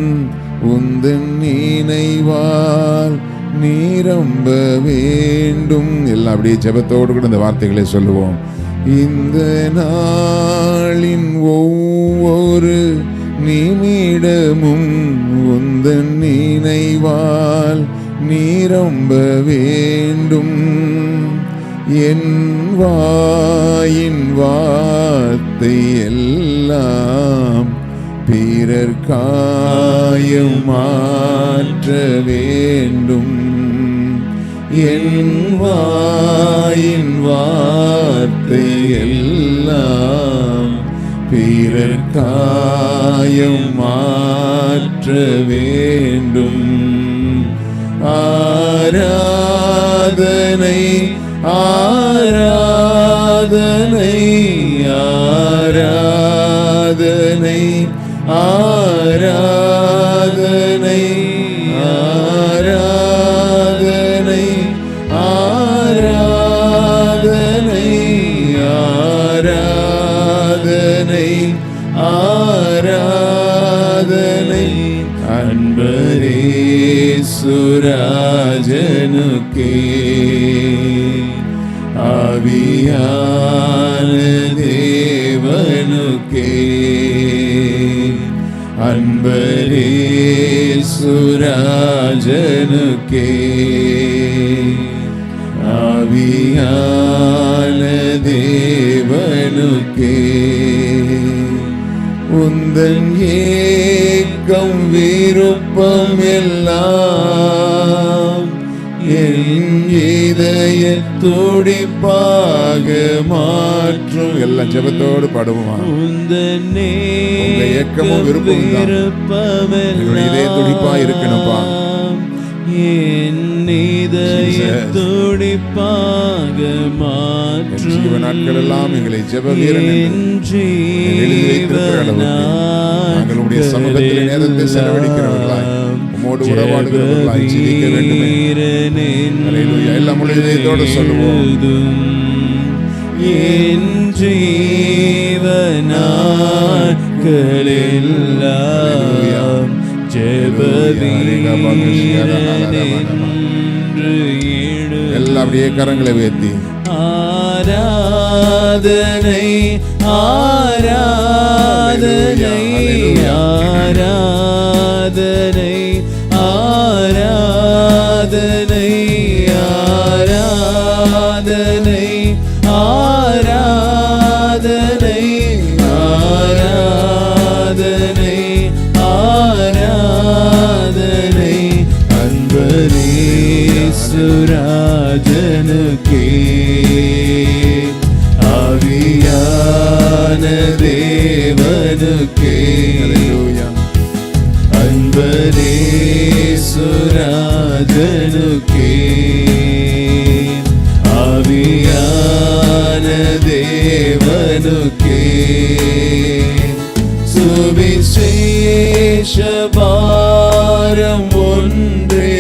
உந்தன் நினைவால் நிரம்ப வேண்டும். எல்லாம் அப்படியே ஜெபத்தோடு கூட இந்த வார்த்தைகளை சொல்லுவோம். இந்த நாளின் ஒவ்வொரு நிமிடமும் உந்தன் நினைவால் நிரம்ப வேண்டும். என் வாயின் வார்த்தை எல்லாம் பிறர் காயம் மாற்ற வேண்டும். என் வாயின் வார்த்தை எல்லாம் பிறர் காயம் மாற்ற வேண்டும். ஆராதனை ஆராதனை ஆராதனை ஆராதனை ஆராதனை ஆராதனை ஆராதனை ஆராதனை அன்பரேசுராஜனுக்கே ஆவியான தேவனுக்கே அன்பரேசுராஜனுக்கே ஆவியான தேவனுக்கே உந்தன் ஏக்கம் விருப்பம் எல்லாம் என் இதய துடிப்பாக மாற்றும். எல்லாம் ஜெபத்தோடு பாடுவோமா. உங்க ஏக்கமும் விருப்பம் இதய துடிப்பா இருக்கணும்பா. என் இதய துடிப்பாக மாற்றும். ஜீவ நாட்கள் எல்லாம் எங்களை ஜெப வீரன் எழுதி வைத்திருக்கிற அளவுக்கு நாங்களுடைய சமூகத்தில் நேரத்தை செலவழிக்கிறவர்களாய் உம்மோடு உறவாடுகிறவர்களாய் ஜீவிக்க வேண்டுமே. அல்லேலூயா. எல்லாம் முழு இதயத்தோடு சொல்லுவோம். என் ஜீவ நாட்களெல்லாம் ஜெப எல்லாம் அப்படியே கரங்களை உயர்த்தி ஆராதனை ஆராதனை ஆராதனை ஆராதனை ஆராதனை ஆராதனை ஆராதனை ஆராதனை அன்பரேசுராஜனுக்கே ஆவியான தேவனுக்கே அன்பரேசுராஜனுக்கே ஆவியான தேவனுக்கே சுவிசேஷ பாரம் ஒன்றே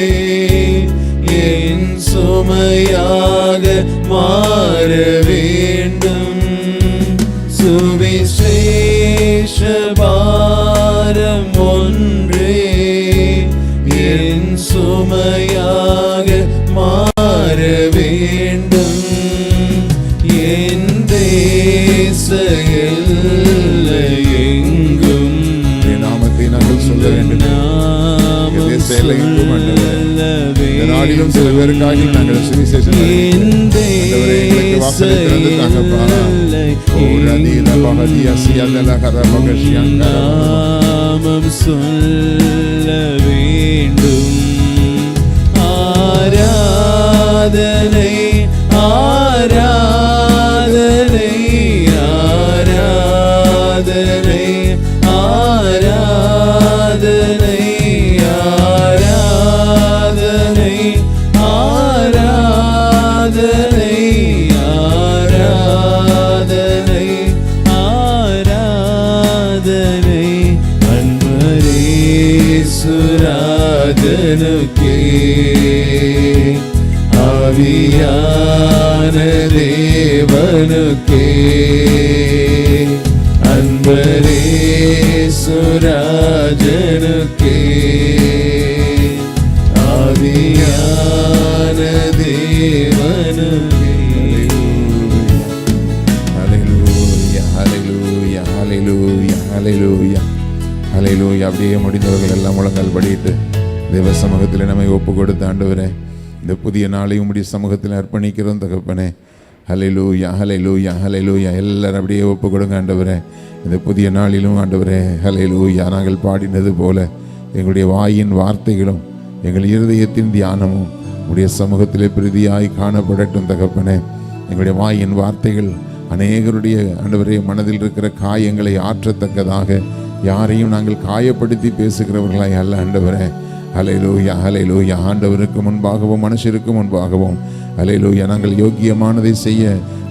என் சுமையாக மாற வேண்டும். சுவிசேஷ பாரம் ஒன்றே என் சுமையாக மாற வேண்டும். என் தேச எல்லையெங்கும் நாமத்தை நாங்கள் சொல்ல வேண்டும். நாளிலும் சில பேருக்காக நாங்கள் சுவிசேஷம் நாமம் சொல்ல வேண்டும். ஆராதனை ஆராதனை ஆராதனை ஆராதனை ஆராதனை ஆராதனை ஆராதனை ஆராதனை அன்பரேசுராஜனுக்கே ஆவியான தேவனுக்கே அன்பரேசுராஜனுக்கே ஆவியான தேவனுக்கே. ஹல்லேலூயா ஹல்லேலூயா ஹல்லேலூயா ஹல்லேலூயா ஹல்லேலூயா. அப்படியே முடிந்தவர்கள் எல்லாம் முழங்கால் படிட்டு தேவ சமூகத்தில் நம்மை ஒப்பு கொடுத்த ஆண்டவரே, இந்த புதிய நாளை உம்முடைய சமூகத்தில் அர்ப்பணிக்கிறோம் தகப்பனே. ஹல்லேலூயா ஹல்லேலூயா ஹல்லேலூயா. எல்லாரும் அப்படியே ஒப்பு கொடுங்க ஆண்டவரே. இந்த புதிய நாளிலும் ஆண்டவரே ஹல்லேலூயா, நாங்கள் பாடினது போல எங்களுடைய வாயின் வார்த்தைகளும் எங்கள் இருதயத்தின் தியானமும் உடைய சமூகத்திலே பிரதியாய் காணப்படட்டும் தகப்பனே. எங்களுடைய வாயின் வார்த்தைகள் அநேகருடைய ஆண்டவரே மனதில் இருக்கிற காயங்களை ஆற்றத்தக்கதாக, யாரையும் நாங்கள் காயப்படுத்தி பேசுகிறவர்களாய் அல்ல ஆண்டவரே. ஹல்லேலூயா ஹல்லேலூயா. ஆண்டவருக்கு முன்பாகவும் மனுஷருக்கு முன்பாகவும் ஹல்லேலூயா நாங்கள் யோக்கியமானதை செய்ய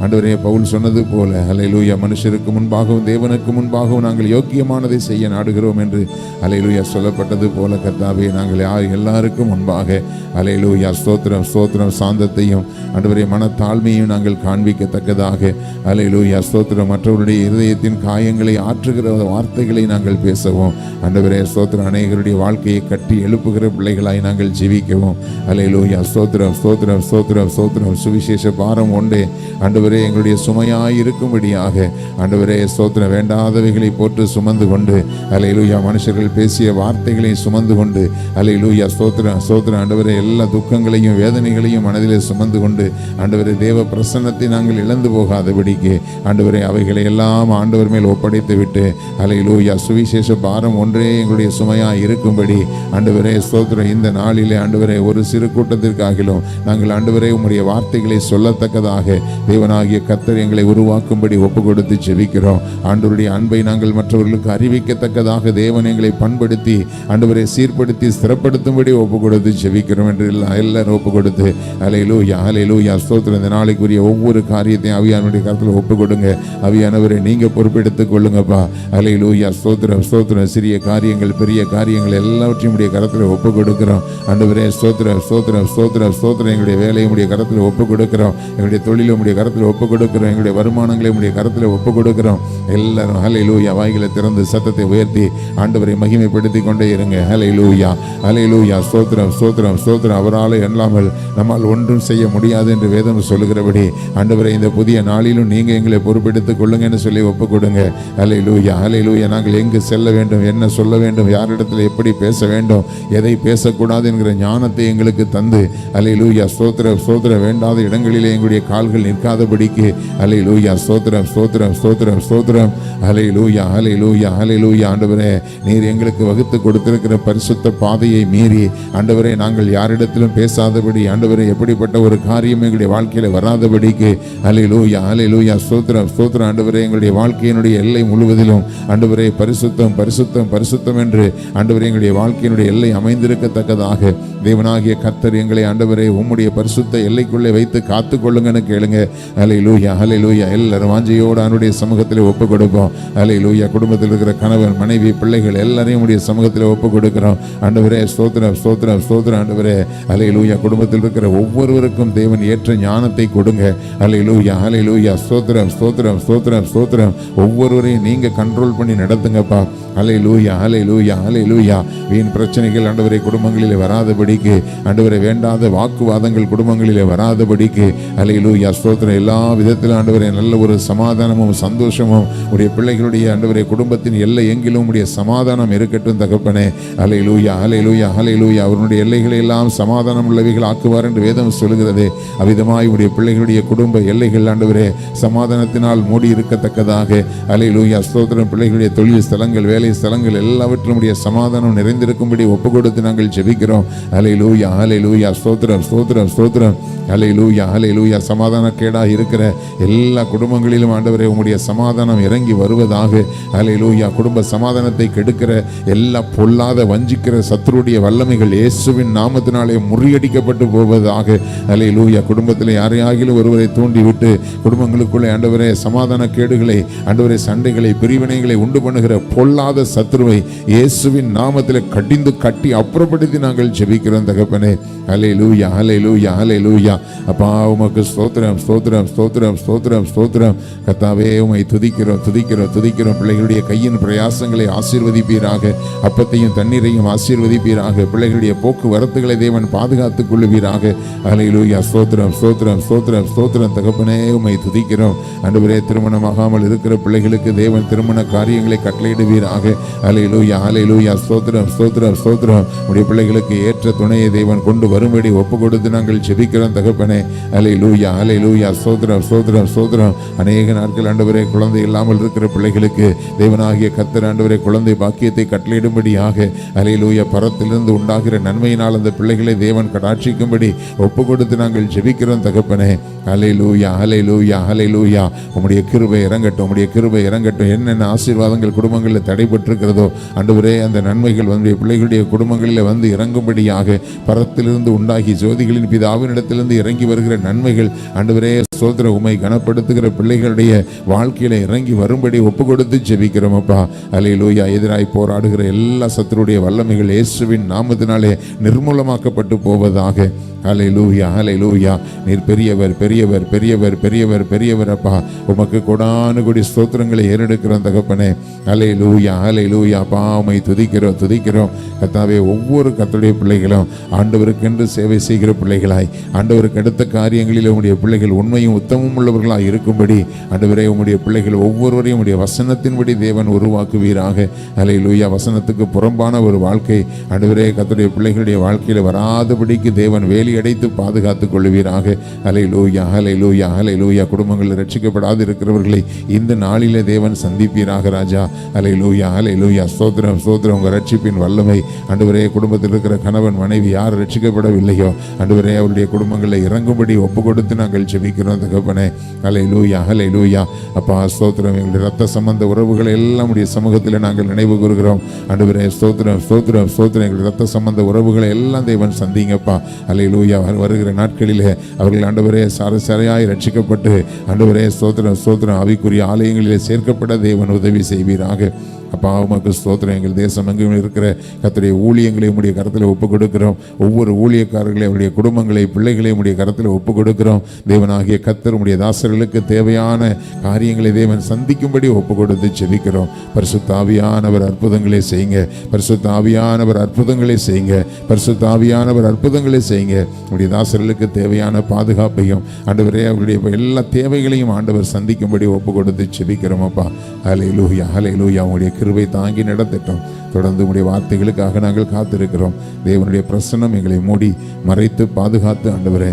ஆண்டவரே பவுல் சொன்னது போல ஹல்லேலூயா மனுஷருக்கு முன்பாகவும் தேவனுக்கு முன்பாகவும் நாங்கள் யோக்கியமானதை செய்ய நாடுகிறோம் என்று ஹல்லேலூயா சொல்லப்பட்டது போல கர்த்தாவே, நாங்கள் எல்லாருக்கும் முன்பாக ஹல்லேலூயா ஸ்தோத்திரம் ஸ்தோத்திரம் சாந்தத்தையும் ஆண்டவரே மனத்தாழ்மையும் நாங்கள் காண்பிக்கத்தக்கதாக ஹல்லேலூயா ஸ்தோத்திரம் மற்றவருடைய இருதயத்தின் காயங்களை ஆற்றுகிற வார்த்தைகளை நாங்கள் பேசவும் ஆண்டவரே ஸ்தோத்திரம் அநேகருடைய வாழ்க்கையை கட்டி எழுப்புகிற பிள்ளைகளாய் நாங்கள் ஜீவிக்கவும் ஹல்லேலூயா ஸ்தோத்திரம் ஸ்தோத்திரம் ஸ்தோத்திரம் ஸ்தோத்திரம். சுவிசேஷ பாரம் ஒன்றே ஆண்டவரே எங்களுடைய சுமையாய் இருக்கும்படியாக ஆண்டவரே ஸ்தோத்திரம் வேண்டாதவைகளை போட்டு சுமந்து கொண்டு ஹல்லேலூயா மனுஷர்கள் பேசிய வார்த்தைகளை சுமந்து கொண்டு ஹல்லேலூயா ஸ்தோத்திரம் ஸ்தோத்திரம் ஆண்டவரே எல்லா துக்கங்களையும் வேதனைகளையும் மனதிலே சுமந்து கொண்டு ஆண்டவரே தேவ பிரசன்னத்தை நாங்கள் இழந்து போகாதபடிக்கு ஆண்டவரே அவைகளை எல்லாம் ஆண்டவர் மேல் ஒப்படைத்து விட்டு ஹல்லேலூயா சுவிசேஷ பாரம் ஒன்றே எங்களுடைய சுமையாய் இருக்கும்படி ஆண்டவரே ஸ்தோத்திரம் இந்த நாளிலே ஆண்டவரே ஒரு சிறு கூட்டத்திற்காகிலும் நாங்கள் ஆண்டவரே உம்முடைய வார்த்தைகளை சொல்லத்தக்கதாக தேவனாகிய கர்த்தர் எங்களை உருவாக்கும்படி ஒப்பு கொடுத்து ஜெபிக்கிறோம். ஆண்டவருடைய அன்பை நாங்கள் மற்றவர்களுக்கு அறிவிக்கத்தக்கதாக தேவன் எங்களை பண்படுத்தி ஆண்டவரை சீர்படுத்தி ஸ்திரப்படுத்தும்படி ஒப்பு கொடுத்து ஜெபிக்கிறோம் என்று எல்லாரும் ஒப்பு கொடுத்து ஹல்லேலூயா ஹல்லேலூயா ஸ்தோத்திரம். இந்த நாளைக்குரிய ஒவ்வொரு காரியத்தையும் ஆவியானுடைய கருத்தில் ஒப்பு கொடுங்க. ஆவியானவரை நீங்க பொறுப்பெடுத்துக் கொள்ளுங்கப்பா. ஹல்லேலூயா ஸ்தோத்திரம் ஸ்தோத்திரம். சிறிய காரியங்கள் பெரிய காரியங்கள் எல்லாவற்றையும் உடைய கருத்தில் ஒப்பு கொடுக்கிறோம் ஆண்டவரே ஸ்தோத்திரம் ஸ்தோத்திரம் ஸ்தோத்திரம் ஸ்தோத்திரம். எங்களுடைய வேலையை உடைய கருத்தில் ஒப்பு கொடுக்கிறோம். எங்களுடைய தொழிலை உடைய கருத்தில் ஒப்பு கொடுக்கிறோம். எங்களுடைய வருமானங்களை உடைய கருத்தில் ஒப்பு கொடுக்கிறோம். எல்லாரும் ஹல்லேலூயா வாய்களை திறந்து சத்தத்தை உயர்த்தி ஆண்டவரை மகிமைப்படுத்தி கொண்டே இருங்க. ஹல்லேலூயா ஹல்லேலூயா ஸ்தோத்திரம் ஸ்தோத்திரம் ஸ்தோத்திரம். அவரால் அல்லாமல் நம்மால் ஒன்றும் செய்ய முடியாது என்று வேதம் சொல்லுகிறபடி ஆண்டவரை இந்த புதிய நாளிலும் நீங்க எங்களை பொறுப்பெடுத்துக் கொள்ளுங்கன்னு சொல்லி ஒப்பு கொடுங்க. ஹல்லேலூயா ஹல்லேலூயா. நாங்கள் எங்கு செல்ல வேண்டும், என்ன சொல்ல வேண்டும், யாரிடத்தில் எப்படி பேச வேண்டும், எதை பேசக்கூடாது என்கிற ஞானத்தை எங்களுக்கு தந்து ஹல்லேலூயா ஸ்தோத்திரம் ஸ்தோத்திரம். வேண்டாத இடங்களிலே எங்களுடைய கால்கள் நிற்காதபடிக்கு ஹல்லேலூயா ஸ்தோத்திரம் ஸ்தோத்திரம் ஸ்தோத்திரம் ஸ்தோத்திரம். ஹல்லேலூயா ஹல்லேலூயா ஹல்லேலூயா. ஆண்டவரே நீர் எங்களுக்கு வகுத்து கொடுத்திருக்கிற பரிசுத்த பாதையை மீறி ஆண்டவரே நாங்கள் யாரிடத்திலும் பேசாதபடி ஆண்டவரே எப்படிப்பட்ட ஒரு காரியம் எங்களுடைய வாழ்க்கையில வராதபடிக்கு ஹல்லேலூயா ஹல்லேலூயா ஸ்தோத்திரம் ஸ்தோத்திரம். ஆண்டவரே எங்களுடைய வாழ்க்கையினுடைய எல்லை முழுவதிலும் ஆண்டவரே பரிசுத்தம் பரிசுத்தம் பரிசுத்தம் என்று ஆண்டவரே எங்களுடைய வாழ்க்கையினுடைய எல்லை அமைந்திருக்கத்தக்கதாக தேவனாகிய கர்த்தர் எங்களை ஆண்டவரே உம்முடைய பரிசுத்த எல்லைக்குள்ளே வைத்து காத்து கொள்ளுங்கன்னு கேளுங்க. ஹல்லேலூயா, ஹல்லேலூயா. எல்லாரும் வாஞ்சையோடு அவருடைய சமூகத்தில் ஒப்பு கொடுப்போம். ஹல்லேலூயா. குடும்பத்தில் இருக்கிற கணவன், மனைவி, பிள்ளைகள் எல்லாரையும் உடைய சமூகத்தில் ஒப்பு கொடுக்கிறோம். ஆண்டவரே ஸ்தோத்திரம், ஸ்தோத்திரம், ஸ்தோத்திரம். ஆண்டவரே ஹல்லேலூயா. குடும்பத்தில் இருக்கிற ஒவ்வொருவருக்கும் தேவன் ஏற்ற ஞானத்தை கொடுங்க. ஹல்லேலூயா, ஹல்லேலூயா. ஸ்தோத்திரம், ஸ்தோத்திரம், ஸ்தோத்திரம், ஸ்தோத்திரம். ஒவ்வொருவரையும் நீங்க கண்ட்ரோல் பண்ணி நடத்துங்கப்பா. ஹல்லேலூயா, ஹல்லேலூயா, ஹல்லேலூயா. வீண் பிரச்சனைகள் ஆண்டவரே குடும்பங்களிலே வராதபடிக்கு, ஆண்டவரே வேண்டாத வாக்குவாதங்கள் குடும்பங்களிலே வராதபடிக்கு, ஹல்லேலூயா ஸ்தோத்திரம். எல்லா விதத்திலும் ஆண்டவரே நல்ல ஒரு சமாதானமும் சந்தோஷமும் உடைய பிள்ளைகளுடைய ஆண்டவரே குடும்பத்தின் எல்லை எங்கிலும் உடைய சமாதானம் இருக்கட்டும் தகப்பனே. ஹல்லேலூயா, ஹல்லேலூயா, ஹல்லேலூயா. அவருடைய எல்லைகளை எல்லாம் சமாதானம் உள்ளவைகள் ஆக்குவார் என்று வேதம் சொல்கிறது. அவ்விதமாய் உடைய பிள்ளைகளுடைய குடும்ப எல்லைகள் ஆண்டவரே சமாதானத்தினால் மூடி இருக்கத்தக்கதாக, ஹல்லேலூயா ஸ்தோத்திரம். பிள்ளைகளுடைய தொழில் ஸ்தலங்கள், வேலை ஸ்தலங்கள் எல்லாவற்றும் உடைய சமாதானம் நிறைந்திருக்கும்படி ஒப்பு கொடுத்து நாங்கள் ஜெபிக்கிறோம். ஹல்லேலூயா, ஹல்லேலூயா. ஸ்தோத்திரம், ஸ்தோத்திரம், ஸ்தோத்திரம். ஹல்லேலூயா, ஹல்லேலூயா. சமாதானக்கேடாக இருக்கிற எல்லா குடும்பங்களிலும் ஆண்டவரே உம்முடைய சமாதானம் இறங்கி வருவதாக. ஹல்லேலூயா. குடும்ப சமாதானத்தை கெடுக்கிற எல்லா பொல்லாத வஞ்சிக்கிற சத்துருடைய வல்லமைகள் இயேசுவின் நாமத்தினாலே முறியடிக்கப்பட்டு போவதாக. ஹல்லேலூயா. குடும்பத்தில் யாரையாகிலும் ஒருவரை தூண்டிவிட்டு குடும்பங்களுக்குள்ளே ஆண்டவரே சமாதான கேடுகளை, ஆண்டவரே சண்டைகளை, பிரிவினைகளை உண்டு பண்ணுகிற பொல்லாத சத்துருவை இயேசுவின் நாமத்தில் கடிந்து கட்டி அப்புறப்படுத்தி நாங்கள் ஜெபிக்கிறோம் தகப்பனே. ஹல்லேலூயா, ஹல்லேலூயா, ஹல்லேலூயா. அப்பா உமக்கு ஸ்தோத்திரம், ஸ்தோத்திரம், ஸ்தோத்திரம், ஸ்தோத்திரம், ஸ்தோத்திரம். கர்த்தாவே உம்மை துதிக்கிறோம், துதிக்கிறோம், துதிக்கிறோம். பிள்ளைகளுடைய கையின் பிரயாசங்களை ஆசீர்வதிப்பீராக. அப்பத்தையும் தண்ணீரையும் ஆசீர்வதிப்பீராக. பிள்ளைகளுடைய போக்குவரத்துகளை தேவன் பாதுகாத்துக் கொள்ளுவீராக. ஹல்லேலூயா. ஸ்தோத்திரம், ஸ்தோத்திரம், ஸ்தோத்திரம், ஸ்தோத்திரம். தகப்பனே உம்மை துதிக்கிறோம். ஆண்டவரே திருமணமாகாமல் இருக்கிற பிள்ளைகளுக்கு தேவன் திருமண காரியங்களை கட்டளையிடுவீராக. ஹல்லேலூயா, ஹல்லேலூயா. ஸ்தோத்திரம், ஸ்தோத்திரம், ஸ்தோத்திரம். உடைய பிள்ளைகளுக்கு ஏற்ற துணையை தேவன் கொண்டு வரும்படி ஒப்பு கொடுத்து நாங்கள் ஜெபிக்கிறோம் தகப்பனே. ஹல்லேலூயா, ஹல்லேலூயா. ஸ்தோத்திரம், ஸ்தோத்திரம், ஸ்தோத்திரம். அநேக நாட்கள் ஆண்டவரே குழந்தை இல்லாமல் இருக்கிற பிள்ளைகளுக்கு தேவனாகிய கர்த்தர் ஆண்டவரே குழந்தை பாக்கியத்தை கட்டளையிடும்படியாக, ஹல்லேலூயா, பரத்திலிருந்து உண்டாகிற நன்மையினால் அந்த பிள்ளைகளை தேவன் கடாட்சிக்கும்படி ஒப்பு கொடுத்து நாங்கள் ஜெபிக்கிறோம் தகப்பனே. ஹல்லேலூயா, ஹல்லேலூயா, ஹல்லேலூயா. உம்முடைய கிருபை இறங்கட்டும், உம்முடைய கிருபை இறங்கட்டும். என்னென்ன ஆசீர்வாதங்கள் குடும்பங்களில் தடைபட்டிருக்கிறதோ ஆண்டவரே அந்த நன்மைகள் வந்து பிள்ளைகளுடைய குடும்பங்களில் வந்து இறங்கும்படியாக, பரத்திலிருந்து உண்டாகி ஜோதிகளின் பிதாவினிடத்திலிருந்து இறங்கி வருகிற நன்மைகள் ஆண்டவரே ஸ்தோத்திர உம்மை கனப்படுத்துகிற பிள்ளைகளுடைய வாழ்க்கையில இறங்கி வரும்படி ஒப்பு கொடுத்து ஜெபிக்கிறோம் அப்பா. ஹல்லேலூயா. எதிராய் போராடுகிற எல்லா சத்துருடைய வல்லமைகள் இயேசுவின் நாமத்தினாலே நிர்மூலமாக்கப்பட்டு போவதாக. ஹல்லேலூயா, ஹல்லேலூயா. நீர் பெரியவர், பெரியவர், பெரியவர், பெரியவர், பெரியவர் அப்பா. உமக்கு கொடானு கொடி ஸ்தோத்திரங்களை ஏறெடுக்கிறோம் தகப்பனே. ஹல்லேலூயா, ஹல்லேலூயா. அப்பா உம்மை துதிக்கிறோம், துதிக்கிறோம். கர்த்தாவே ஒவ்வொரு கர்த்தருடைய பிள்ளைகளும் ஆண்டவருக்கென்று சேவை செய்கிற பிள்ளைகளாய், ஆண்டவருக்கு அடுத்த காரியங்களில் உம்முடைய பிள்ளைகள் உண்மையும் உத்தமும் உள்ளவர்களாய் இருக்கும்படி ஆண்டவரே உம்முடைய பிள்ளைகள் ஒவ்வொருவரையும் உம்முடைய வசனத்தின்படி தேவன் உருவாக்குவீராக. ஹல்லேலூயா. வசனத்துக்கு புறம்பான ஒரு வாழ்க்கை ஆண்டவரே கர்த்தருடைய பிள்ளைகளுடைய வாழ்க்கையில் வராதபடிக்கு தேவன் வேலி அடைத்து பாதுகாத்துக் கொள்வீராக. ஹல்லேலூயா, ஹல்லேலூயா, ஹல்லேலூயா. குடும்பங்களில் ரட்சிக்கப்படாது இருக்கிறவர்களை இந்த நாளிலே தேவன் சந்திப்பீராக ராஜா. ஹல்லேலூயா, ஹல்லேலூயா. ஸ்தோத்திரம், ஸ்தோத்திரம். உங்கள் ரட்சிப்பின் வல்லமை ஆண்டவரே குடும்பத்தில் இருக்கிற கணவன் மனைவி யார் ரட்சிக்கப்படவில்லையோ ஆண்டவரே அவருடைய குடும்பங்களில் இறங்கும்படி ஒப்பு கொடுத்து நாங்கள் ஜெபிக்கிறோம் தகப்பனே. ஹல்லேலூயா, ஹல்லேலூயா. அப்பா ஸ்தோத்திரம். எங்களுடைய ரத்த சம்பந்த உறவுகளை எல்லாம் உடைய சமூகத்தில் நாங்கள் நினைவு கூறுகிறோம் ஆண்டவரே. ஸ்தோத்திரம், ஸ்தோத்திரம், ஸ்தோத்திரம். எங்களுடைய ரத்த சம்பந்த உறவுகளை எல்லாம் தேவன் சந்திங்கப்பா. ஹல்லேலூயா. வருகிற நாட்களிலே அவர்கள் ஆண்டவரே சரையாய் ரட்சிக்கப்பட்டு ஆண்டவரே ஸ்தோத்திரம், ஸ்தோத்திரம் ஆவிக்குரிய ஆலயங்களிலே சேர்க்கப்பட தேவன் உதவி செய்வீராக. அப்பா உமக்கு ஸ்தோத்திரம். எங்கள் தேசம் எங்கும் இருக்கிற கர்த்தருடைய ஊழியங்களை உம்முடைய கரத்தில் ஒப்பு கொடுக்கிறோம். ஒவ்வொரு ஊழியக்காரர்களையும் அவருடைய குடும்பங்களை பிள்ளைகளையும் உம்முடைய கரத்தில் ஒப்பு கொடுக்கிறோம். தேவனாகிய கர்த்தர் உம்முடைய தாசர்களுக்கு தேவையான காரியங்களை தேவன் சந்திக்கும்படி ஒப்பு கொடுத்து ஜெபிக்கிறோம். பரிசுத்த ஆவியானவர் அற்புதங்களை செய்யுங்க, பரிசுத்த ஆவியானவர் அற்புதங்களை செய்யுங்க, பரிசுத்த ஆவியானவர் அற்புதங்களை செய்யுங்க. உம்முடைய தாசர்களுக்கு தேவையான பாதுகாப்பையும் ஆண்டவரே அவருடைய எல்லா தேவைகளையும் ஆண்டவர் சந்திக்கும்படி ஒப்பு கொடுத்து ஜெபிக்கிறோம் அப்பா. ஹல்லேலூயா, ஹல்லேலூயா. உம்முடைய கிருபை தாங்கி நடத்தட்டும். தொடர்ந்து உம்முடைய வார்த்தைகளுக்காக நாங்கள் காத்திருக்கிறோம். தேவனுடைய பிரசன்னம் எங்களை மூடி மறைத்து பாதுகாத்து ஆண்டவரே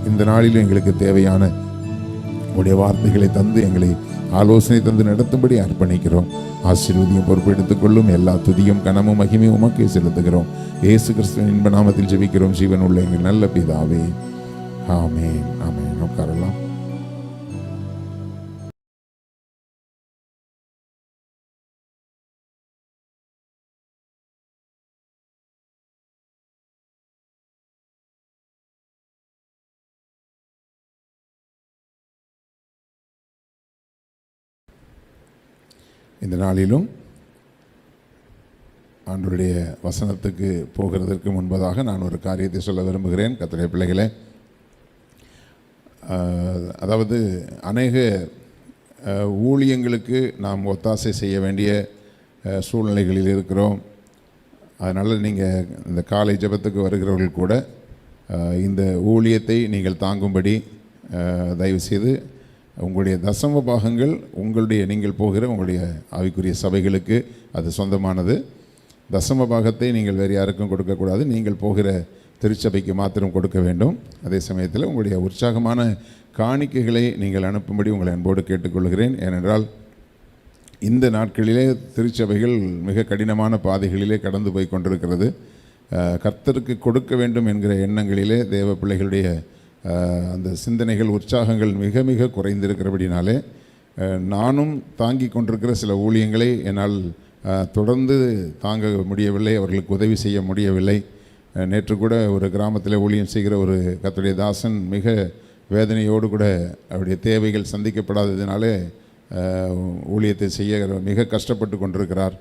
இந்த நாளில் எங்களுக்கு தேவையான உம்முடைய வார்த்தைகளை தந்து எங்களை ஆலோசனை தந்து நடத்தும்படி அர்ப்பணிக்கிறோம். ஆசீர்வதியும் பொறுப்பெடுத்துக் கொள்ளும். எல்லா துதியும் கனமும் மகிமையும் உமக்கே செலுத்துகிறோம். இயேசு கிறிஸ்துவின் இன்ப நாமத்தில் ஜெபிக்கிறோம் ஜீவன் உள்ள எங்கள் நல்ல பிதாவே. ஆமென், ஆமென். உட்காரலாம். இந்த நாளிலும் ஆண்டவருடைய வசனத்துக்கு போகிறதற்கு முன்பதாக நான் ஒரு காரியத்தை சொல்ல விரும்புகிறேன். கர்த்தருடைய பிள்ளைகளே, அதாவது அநேக ஊழியங்களுக்கு நாம் ஒத்தாசை செய்ய வேண்டிய சூழ்நிலைகளில் இருக்கிறோம். அதனால் நீங்கள் இந்த காலை ஜெபத்துக்கு வருகிறவர்கள் கூட இந்த ஊழியத்தை நீங்கள் தாங்கும்படி தயவுசெய்து உங்களுடைய தசம பாகங்கள் நீங்கள் போகிற உங்களுடைய ஆவிக்குரிய சபைகளுக்கு அது சொந்தமானது. தசம பாகத்தை நீங்கள் வேறு யாருக்கும் கொடுக்கக்கூடாது. நீங்கள் போகிற திருச்சபைக்கு மாத்திரம் கொடுக்க வேண்டும். அதே சமயத்தில் உங்களுடைய உற்சாகமான காணிக்கைகளை நீங்கள் அனுப்பும்படி உங்களை அன்போடு கேட்டுக்கொள்கிறேன். ஏனென்றால் இந்த நாட்களிலே திருச்சபைகள் மிக கடினமான பாதைகளிலே கடந்து போய் கொண்டிருக்கிறது. கர்த்தருக்கு கொடுக்க வேண்டும் என்கிற எண்ணங்களிலே தேவ பிள்ளைகளுடைய அந்த சிந்தனைகள் உற்சாகங்கள் மிக மிக குறைந்திருக்கிறபடினாலே நானும் தாங்கி கொண்டிருக்கிற சில ஊழியங்களை என்னால் தொடர்ந்து தாங்க முடியவில்லை, அவர்களுக்கு உதவி செய்ய முடியவில்லை. நேற்று கூட ஒரு கிராமத்தில் ஊழியம் செய்கிற ஒரு கர்த்தருடைய தாசன் மிக வேதனையோடு கூட அவருடைய தேவைகள் சந்திக்கப்படாததினாலே ஊழியத்தை செய்ய மிக கஷ்டப்பட்டு கொண்டிருக்கிறார்.